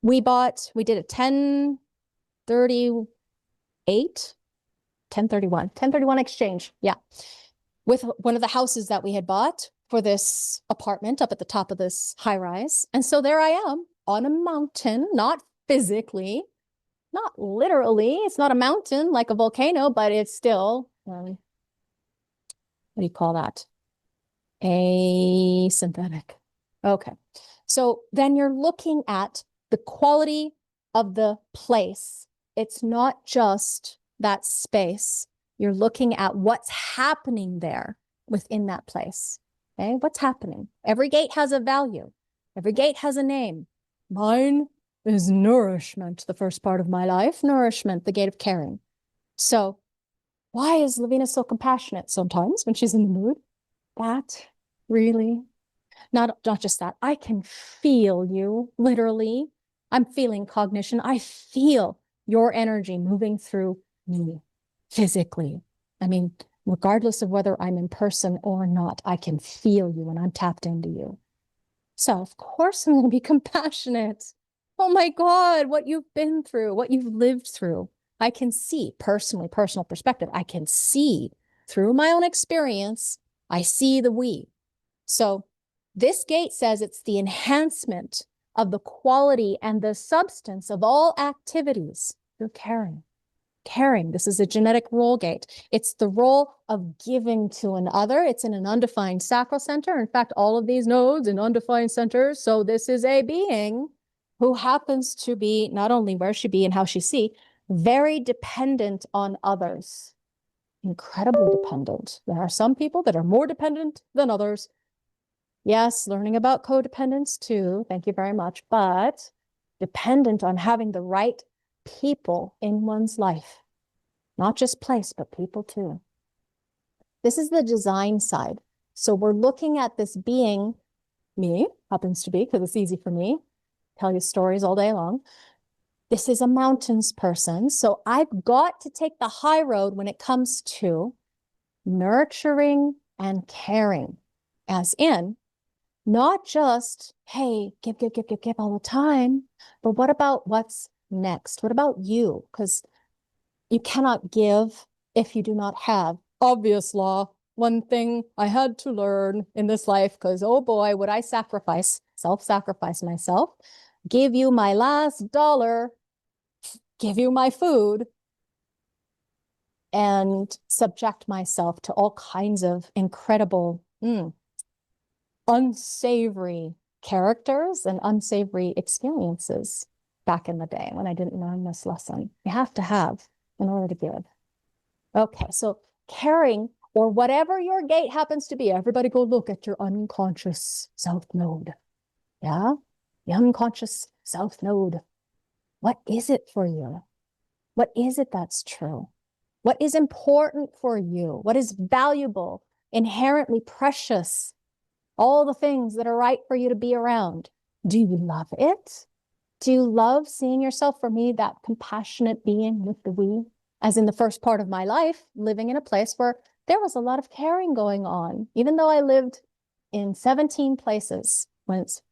we did a 1038, 1031 exchange. Yeah. With one of the houses that we had bought for this apartment up at the top of this high rise. And so there I am on a mountain, not physically, not literally. It's not a mountain like a volcano, but it's still, what do you call that? Asynthetic. Okay. So then you're looking at the quality of the place. It's not just that space. You're looking at what's happening there within that place. Okay, what's happening? Every gate has a value. Every gate has a name. Mine is Nourishment, the first part of my life. Nourishment, the gate of caring. So why is LaVeena so compassionate sometimes when she's in the mood? That really, not just that. I can feel you, literally. I'm feeling cognition. I feel your energy moving through me. Physically. I mean, regardless of whether I'm in person or not, I can feel you when I'm tapped into you. So of course I'm going to be compassionate. Oh my God, what you've been through, what you've lived through. I can see personally, personal perspective. I can see through my own experience. I see the we. So this gate says it's the enhancement of the quality and the substance of all activities through caring. Caring. This is a genetic role gate. It's the role of giving to another. It's in an undefined sacral center. In fact, all of these nodes in undefined centers. So this is a being who happens to be not only where she be and how she see, very dependent on others. Incredibly dependent. There are some people that are more dependent than others. Yes, learning about codependence too. Thank you very much. But dependent on having the right people in one's life. Not just place, but people too. This is the design side. So we're looking at this being, me, happens to be, because it's easy for me, tell you stories all day long. This is a mountains person. So I've got to take the high road when it comes to nurturing and caring, as in, not just, hey, give all the time, but what about what's next? What about you? Because you cannot give if you do not have. Obvious law. One thing I had to learn in this life, because oh boy, would I self-sacrifice myself, give you my last dollar, give you my food, and subject myself to all kinds of incredible, unsavory characters and unsavory experiences back in the day when I didn't learn this lesson. You have to have in order to give. Okay, so caring, or whatever your gate happens to be, everybody go look at your unconscious south node. Yeah, the unconscious south node. What is it for you? What is it that's true? What is important for you? What is valuable, inherently precious? All the things that are right for you to be around. Do you love it? Do you love seeing yourself, for me, that compassionate being with the we? As in the first part of my life, living in a place where there was a lot of caring going on, even though I lived in 17 places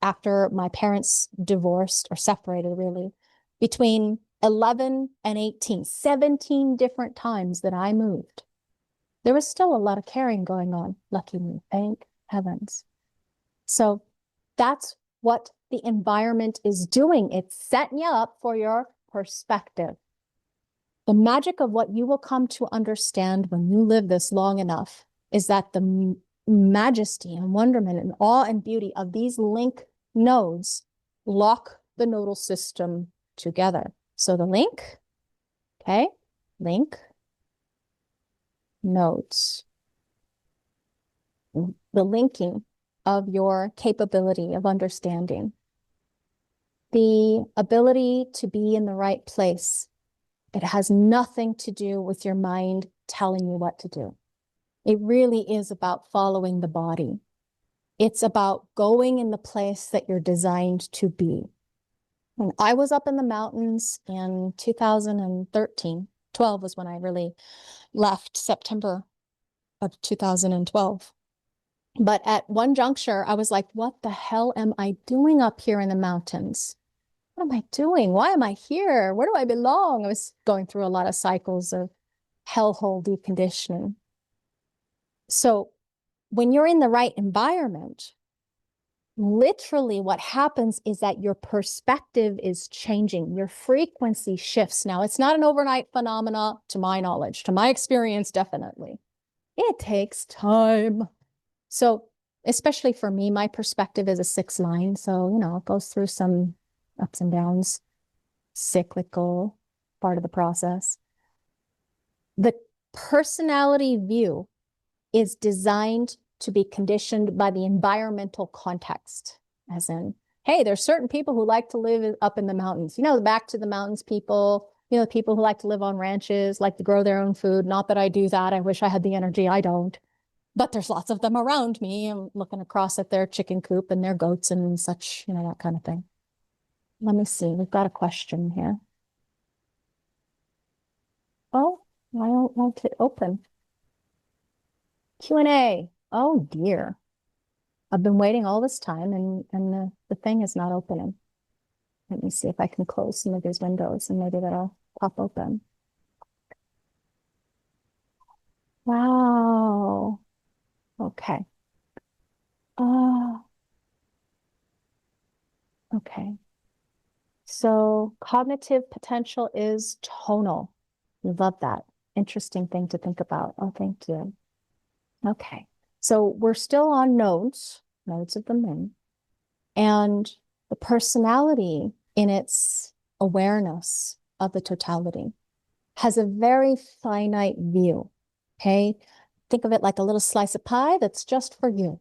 after my parents divorced or separated, really, between 11 and 18, 17 different times that I moved. There was still a lot of caring going on, lucky me, thank heavens. So that's what the environment is doing. It's setting you up for your perspective. The magic of what you will come to understand when you live this long enough is that the majesty and wonderment and awe and beauty of these link nodes lock the nodal system together. So the link, okay, link nodes. The linking of your capability of understanding. The ability to be in the right place. It has nothing to do with your mind telling you what to do. It really is about following the body. It's about going in the place that you're designed to be. When I was up in the mountains in 2013, 12 was when I really left, September of 2012. But at one juncture, I was like, what the hell am I doing up here in the mountains? What am I doing? Why am I here? Where do I belong? I was going through a lot of cycles of hellhole deconditioning. So when you're in the right environment, literally what happens is that your perspective is changing. Your frequency shifts. Now, it's not an overnight phenomena, to my knowledge, to my experience, definitely. It takes time. So especially for me, my perspective is a 6 line. So, it goes through some ups and downs, cyclical part of the process. The personality view is designed to be conditioned by the environmental context, as in, hey, there's certain people who like to live up in the mountains. Back to the mountains people, the people who like to live on ranches, like to grow their own food. Not that I do that. I wish I had the energy. I don't. But there's lots of them around me. I'm looking across at their chicken coop and their goats and such, that kind of thing. Let me see. We've got a question here. Oh, I don't want it open. Q&A. Oh, dear. I've been waiting all this time and the thing is not opening. Let me see if I can close some of these windows and maybe that'll pop open. Wow. Okay. Okay. So cognitive potential is tonal. We love that. Interesting thing to think about. Oh, thank you. Okay. So we're still on nodes of the moon. And the personality in its awareness of the totality has a very finite view. Okay. Think of it like a little slice of pie that's just for you.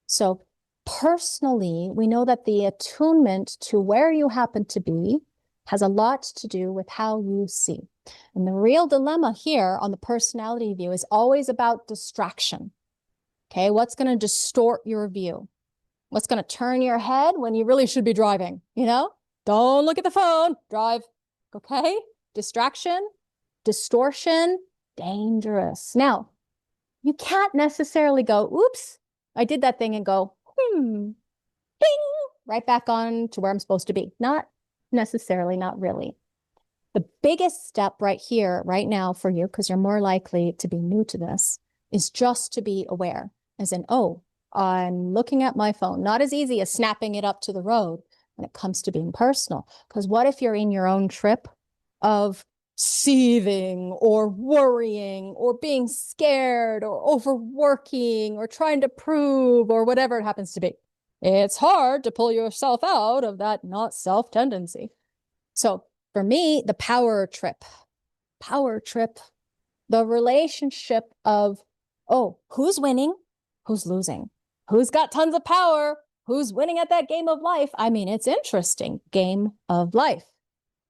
So personally, we know that the attunement to where you happen to be has a lot to do with how you see. And the real dilemma here on the personality view is always about distraction. Okay, what's going to distort your view? What's going to turn your head when you really should be driving? You know, don't look at the phone, drive. Okay, distraction, distortion, dangerous. Now, you can't necessarily go, oops, I did that thing and go, ding, right back on to where I'm supposed to be. Not necessarily, not really. The biggest step right here, right now for you, because you're more likely to be new to this, is just to be aware. As in, oh, I'm looking at my phone. Not as easy as snapping it up to the road when it comes to being personal. Because what if you're in your own trip of seething or worrying or being scared or overworking or trying to prove or whatever it happens to be? It's hard to pull yourself out of that not self tendency. So for me, the power trip, the relationship of, oh, who's winning? Who's losing? Who's got tons of power? Who's winning at that game of life? I mean, it's interesting. Game of life.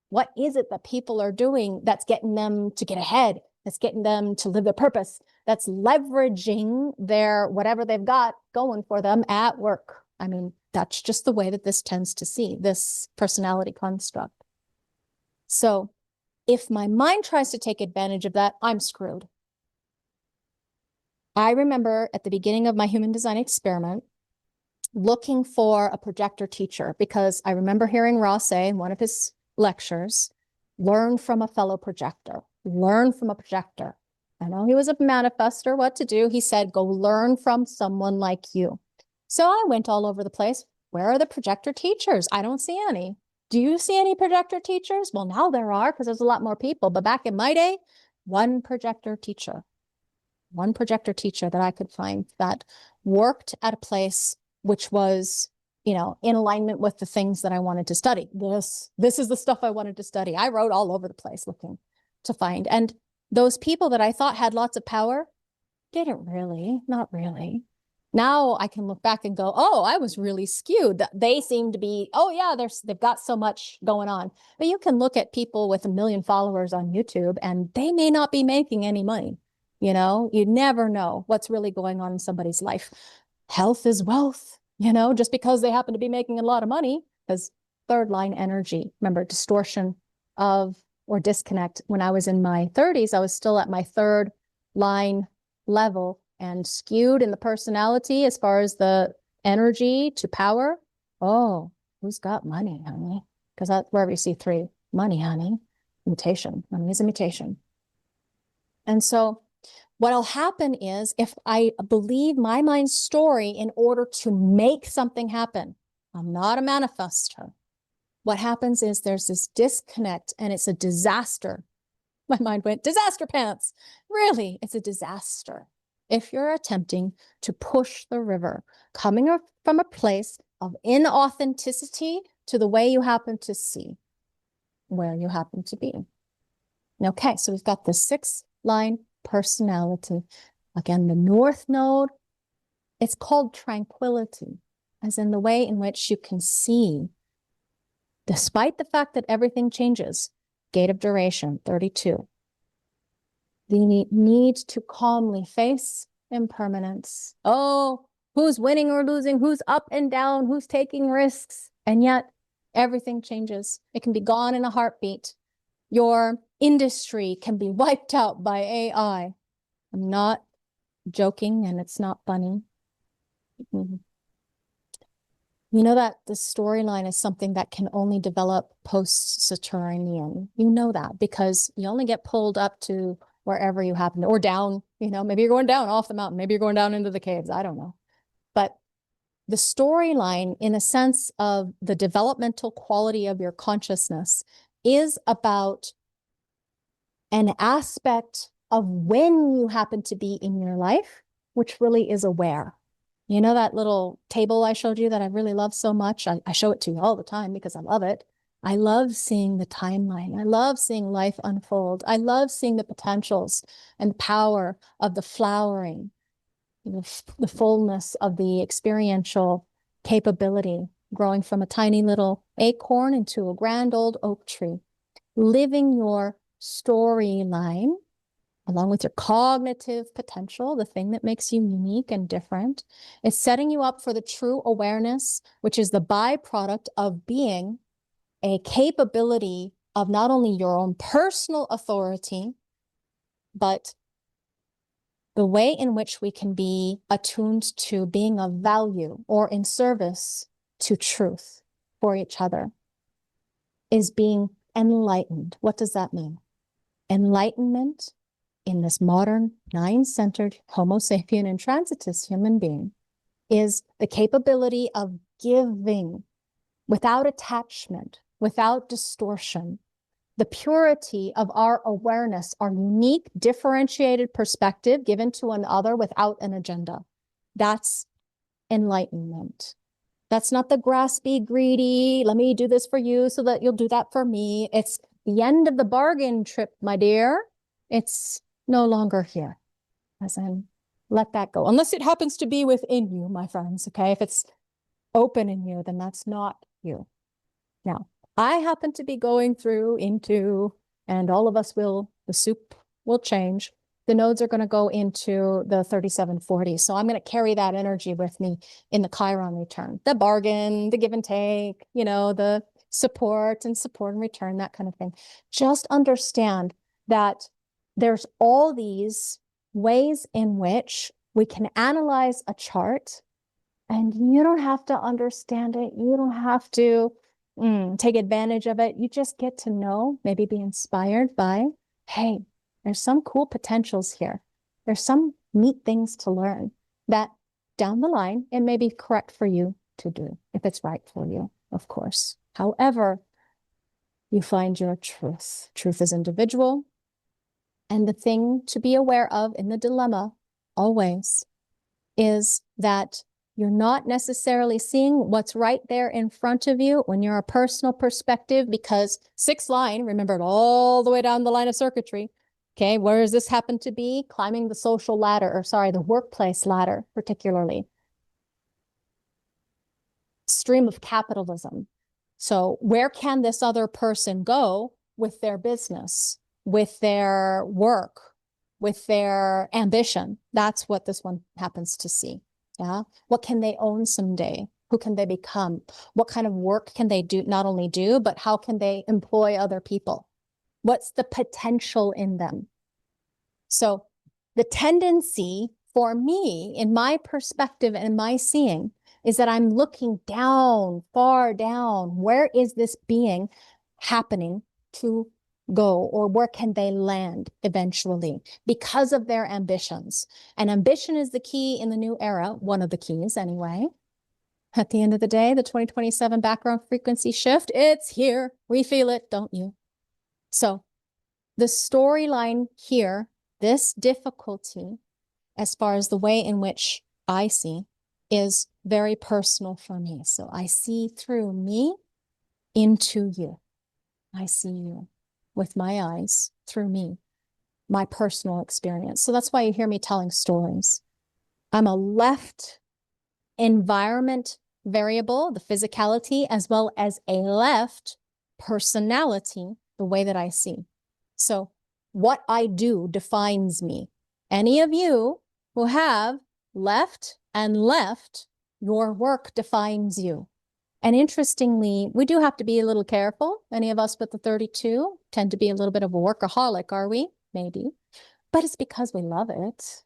What is it that people are doing that's getting them to get ahead? That's getting them to live their purpose? That's leveraging their whatever they've got going for them at work. I mean, that's just the way that this tends to see this personality construct. So if my mind tries to take advantage of that, I'm screwed. I remember at the beginning of my human design experiment, looking for a projector teacher because I remember hearing Ross say in one of his lectures, learn from a fellow projector, learn from a projector. I know he was a manifester, what to do. He said, go learn from someone like you. So I went all over the place. Where are the projector teachers? I don't see any. Do you see any projector teachers? Well, now there are because there's a lot more people. But back in my day, one projector teacher that I could find that worked at a place which was, in alignment with the things that I wanted to study. This is the stuff I wanted to study. I wrote all over the place looking to find. And those people that I thought had lots of power didn't really, not really. Now I can look back and go, oh, I was really skewed. They seem to be, oh yeah, they've got so much going on. But you can look at people with 1 million followers on YouTube and they may not be making any money. You never know what's really going on in somebody's life. Health is wealth, just because they happen to be making a lot of money, because third line energy, remember, distortion of or disconnect. When I was in my 30s, I was still at my third line level and skewed in the personality as far as the energy to power. Oh, who's got money, honey? Because that's wherever you see 3, money, honey. Mutation. Money is a mutation. And so what'll happen is if I believe my mind's story in order to make something happen, I'm not a manifester. What happens is there's this disconnect and it's a disaster. My mind went, disaster pants. Really, it's a disaster. If you're attempting to push the river, coming from a place of inauthenticity to the way you happen to see, where you happen to be. Okay, so we've got the 6-line personality. Again, the North Node, it's called tranquility, as in the way in which you can see, despite the fact that everything changes. Gate of duration, 32. The need to calmly face impermanence. Oh, who's winning or losing? Who's up and down? Who's taking risks? And yet everything changes. It can be gone in a heartbeat. Your industry can be wiped out by AI. I'm not joking, and it's not funny. You know that the storyline is something that can only develop post-Saturnian. You know that because you only get pulled up to wherever you happen to, or down, maybe you're going down off the mountain, maybe you're going down into the caves, I don't know. But the storyline, in a sense of the developmental quality of your consciousness, is about an aspect of when you happen to be in your life, which really is aware. You know that little table I showed you that I really love so much? I show it to you all the time because I love it. I love seeing the timeline. I love seeing life unfold. I love seeing the potentials and power of the flowering, the fullness of the experiential capability growing from a tiny little acorn into a grand old oak tree. Living your storyline along with your cognitive potential, the thing that makes you unique and different, is setting you up for the true awareness, which is the byproduct of being a capability of not only your own personal authority, but the way in which we can be attuned to being of value or in service to truth for each other is being enlightened. What does that mean? Enlightenment in this modern, nine-centered Homo sapien intransitus human being is the capability of giving without attachment, without distortion, the purity of our awareness, our unique, differentiated perspective given to another without an agenda. That's enlightenment. That's not the graspy, greedy, let me do this for you so that you'll do that for me. It's the end of the bargain trip, my dear. It's no longer here. As in, let that go. Unless it happens to be within you, my friends, okay? If it's open in you, then that's not you. Now, I happen to be going through into, and all of us will, the soup will change. The nodes are going to go into the 3740. So I'm going to carry that energy with me in the Chiron return. The bargain, the give and take, the support and return, that kind of thing. Just understand that there's all these ways in which we can analyze a chart, and you don't have to understand it. You don't have to take advantage of it. You just get to know, maybe be inspired by, hey, there's some cool potentials here. There's some neat things to learn that down the line, it may be correct for you to do, if it's right for you, of course. However, you find your truth. Truth is individual. And the thing to be aware of in the dilemma always is that you're not necessarily seeing what's right there in front of you when you're a personal perspective, because sixth line, remember it all the way down the line of circuitry. Okay, where does this happen to be? Climbing the social ladder, or sorry, the workplace ladder, particularly. Stream of capitalism. So where can this other person go with their business, with their work, with their ambition? That's what this one happens to see. Yeah. What can they own someday? Who can they become? What kind of work can they do, not only do, but how can they employ other people? What's the potential in them? So the tendency for me, in my perspective and my seeing, is that I'm looking down, far down. Where is this being happening to go, or where can they land eventually because of their ambitions? And ambition is the key in the new era, one of the keys anyway. At the end of the day, the 2027 background frequency shift, it's here. We feel it, don't you? So the storyline here, this difficulty, as far as the way in which I see, is very personal for me. So I see through me into you. I see you with my eyes through me, my personal experience. So that's why you hear me telling stories. I'm a left environment variable, the physicality, as well as a left personality, the way that I see. So what I do defines me. Any of you who have left and left, your work defines you. And interestingly, we do have to be a little careful. Any of us with the 32 tend to be a little bit of a workaholic, are we? Maybe. But it's because we love it.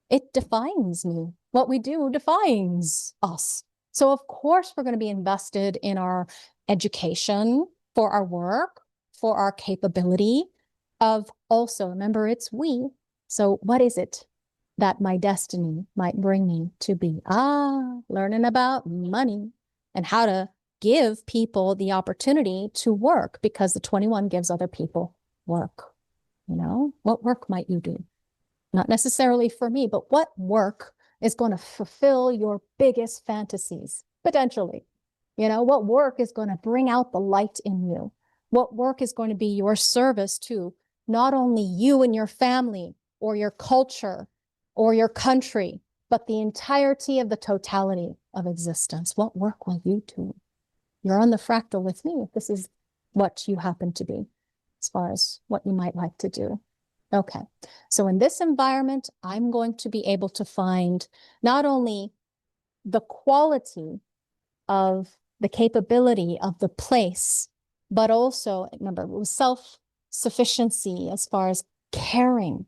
It defines me. What we do defines us. So of course, we're going to be invested in our education, for our work, for our capability of also, remember, it's we. So what is it that my destiny might bring me to be? Learning about money and how to give people the opportunity to work, because the 21 gives other people work. You know, what work might you do? Not necessarily for me, but what work is going to fulfill your biggest fantasies, potentially? You know, what work is going to bring out the light in you? What work is going to be your service to not only you and your family or your culture or your country, but the entirety of the totality of existence? What work will you do? You're on the fractal with me if this is what you happen to be, as far as what you might like to do. Okay, so in this environment, I'm going to be able to find not only the quality of the capability of the place, but also, remember, it was self-sufficiency as far as caring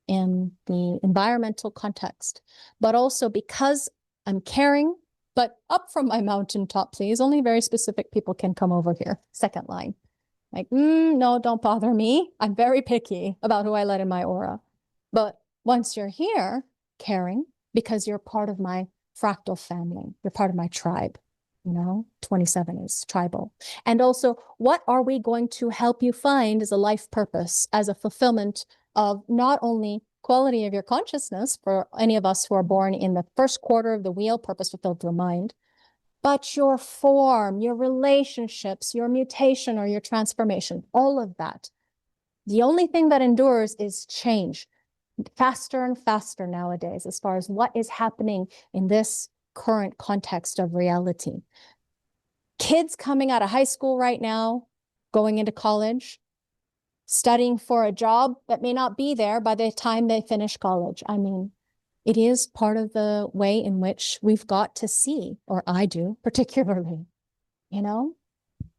in the environmental context, but also because I'm caring, but up from my mountaintop, please. Only very specific people can come over here. Second line. Like, no, don't bother me. I'm very picky about who I let in my aura. But once you're here, caring, because you're part of my fractal family, you're part of my tribe. You know, 27 is tribal. And also, what are we going to help you find as a life purpose, as a fulfillment of not only quality of your consciousness for any of us who are born in the first quarter of the wheel, purpose fulfilled through mind, but your form, your relationships, your mutation or your transformation, all of that. The only thing that endures is change, faster and faster nowadays, as far as what is happening in this current context of reality. Kids coming out of high school right now, going into college, studying for a job that may not be there by the time they finish college. I mean, it is part of the way in which we've got to see, or I do particularly, you know,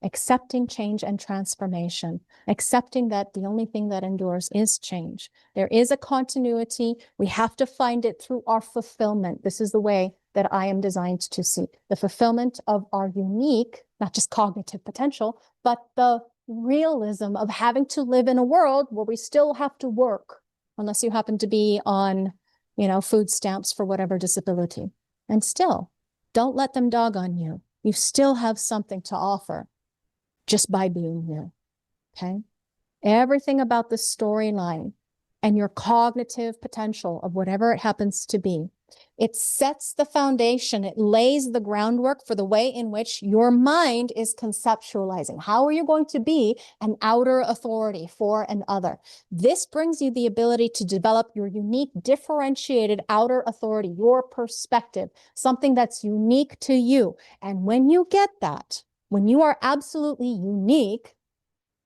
accepting change and transformation, accepting that the only thing that endures is change. There is a continuity. We have to find it through our fulfillment. This is the way that I am designed to see the fulfillment of our unique, not just cognitive potential, but the realism of having to live in a world where we still have to work, unless you happen to be on, you know, food stamps for whatever disability. And still, don't let them dog on you. You still have something to offer just by being here, okay? Everything about the storyline and your cognitive potential of whatever it happens to be, it sets the foundation, it lays the groundwork for the way in which your mind is conceptualizing. How are you going to be an outer authority for an other? This brings you the ability to develop your unique, differentiated outer authority, your perspective, something that's unique to you. And when you get that, when you are absolutely unique,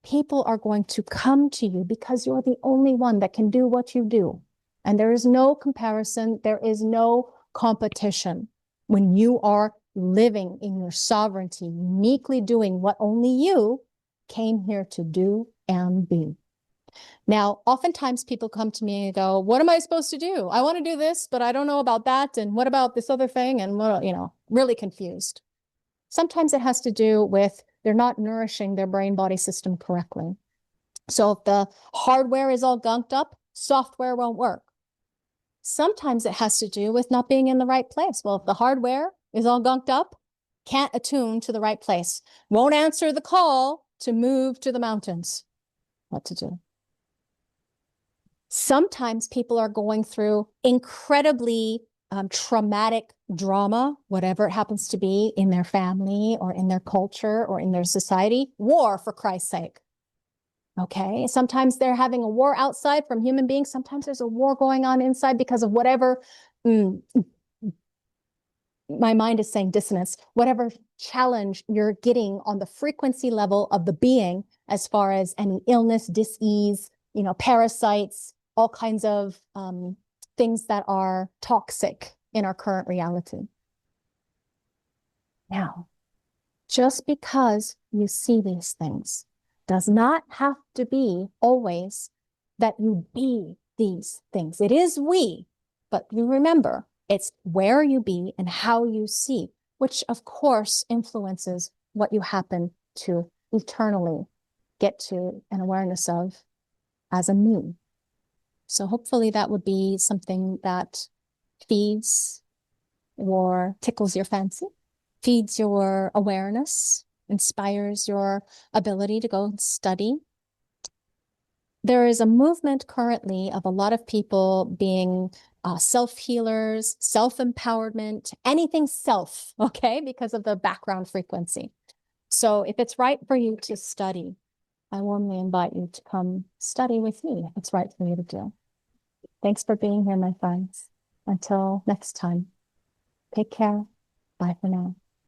people are going to come to you because you're the only one that can do what you do. And there is no comparison. There is no competition when you are living in your sovereignty, uniquely doing what only you came here to do and be. Now, oftentimes people come to me and go, what am I supposed to do? I want to do this, but I don't know about that. And what about this other thing? And, you know, really confused. Sometimes it has to do with they're not nourishing their brain-body system correctly. So if the hardware is all gunked up, software won't work. Sometimes it has to do with not being in the right place. Well, if the hardware is all gunked up, can't attune to the right place, won't answer the call to move to the mountains. What to do? Sometimes people are going through incredibly traumatic drama, whatever it happens to be in their family or in their culture or in their society, war, for Christ's sake. Okay, sometimes they're having a war outside from human beings. Sometimes there's a war going on inside because of whatever, my mind is saying dissonance, whatever challenge you're getting on the frequency level of the being, as far as any illness, dis-ease, you know, parasites, all kinds of things that are toxic in our current reality. Now, just because you see these things does not have to be always that you be these things. It is we, but you remember, it's where you be and how you see. which of course influences what you happen to eternally get to an awareness of as a me. So hopefully that would be something that feeds or tickles your fancy, feeds your awareness, inspires your ability to go and study. There is a movement currently of a lot of people being self-healers, self-empowerment, anything self, okay, because of the background frequency. So if it's right for you to study, I warmly invite you to come study with me if it's right for you to do. Thanks for being here, my friends. Until next time, take care. Bye for now.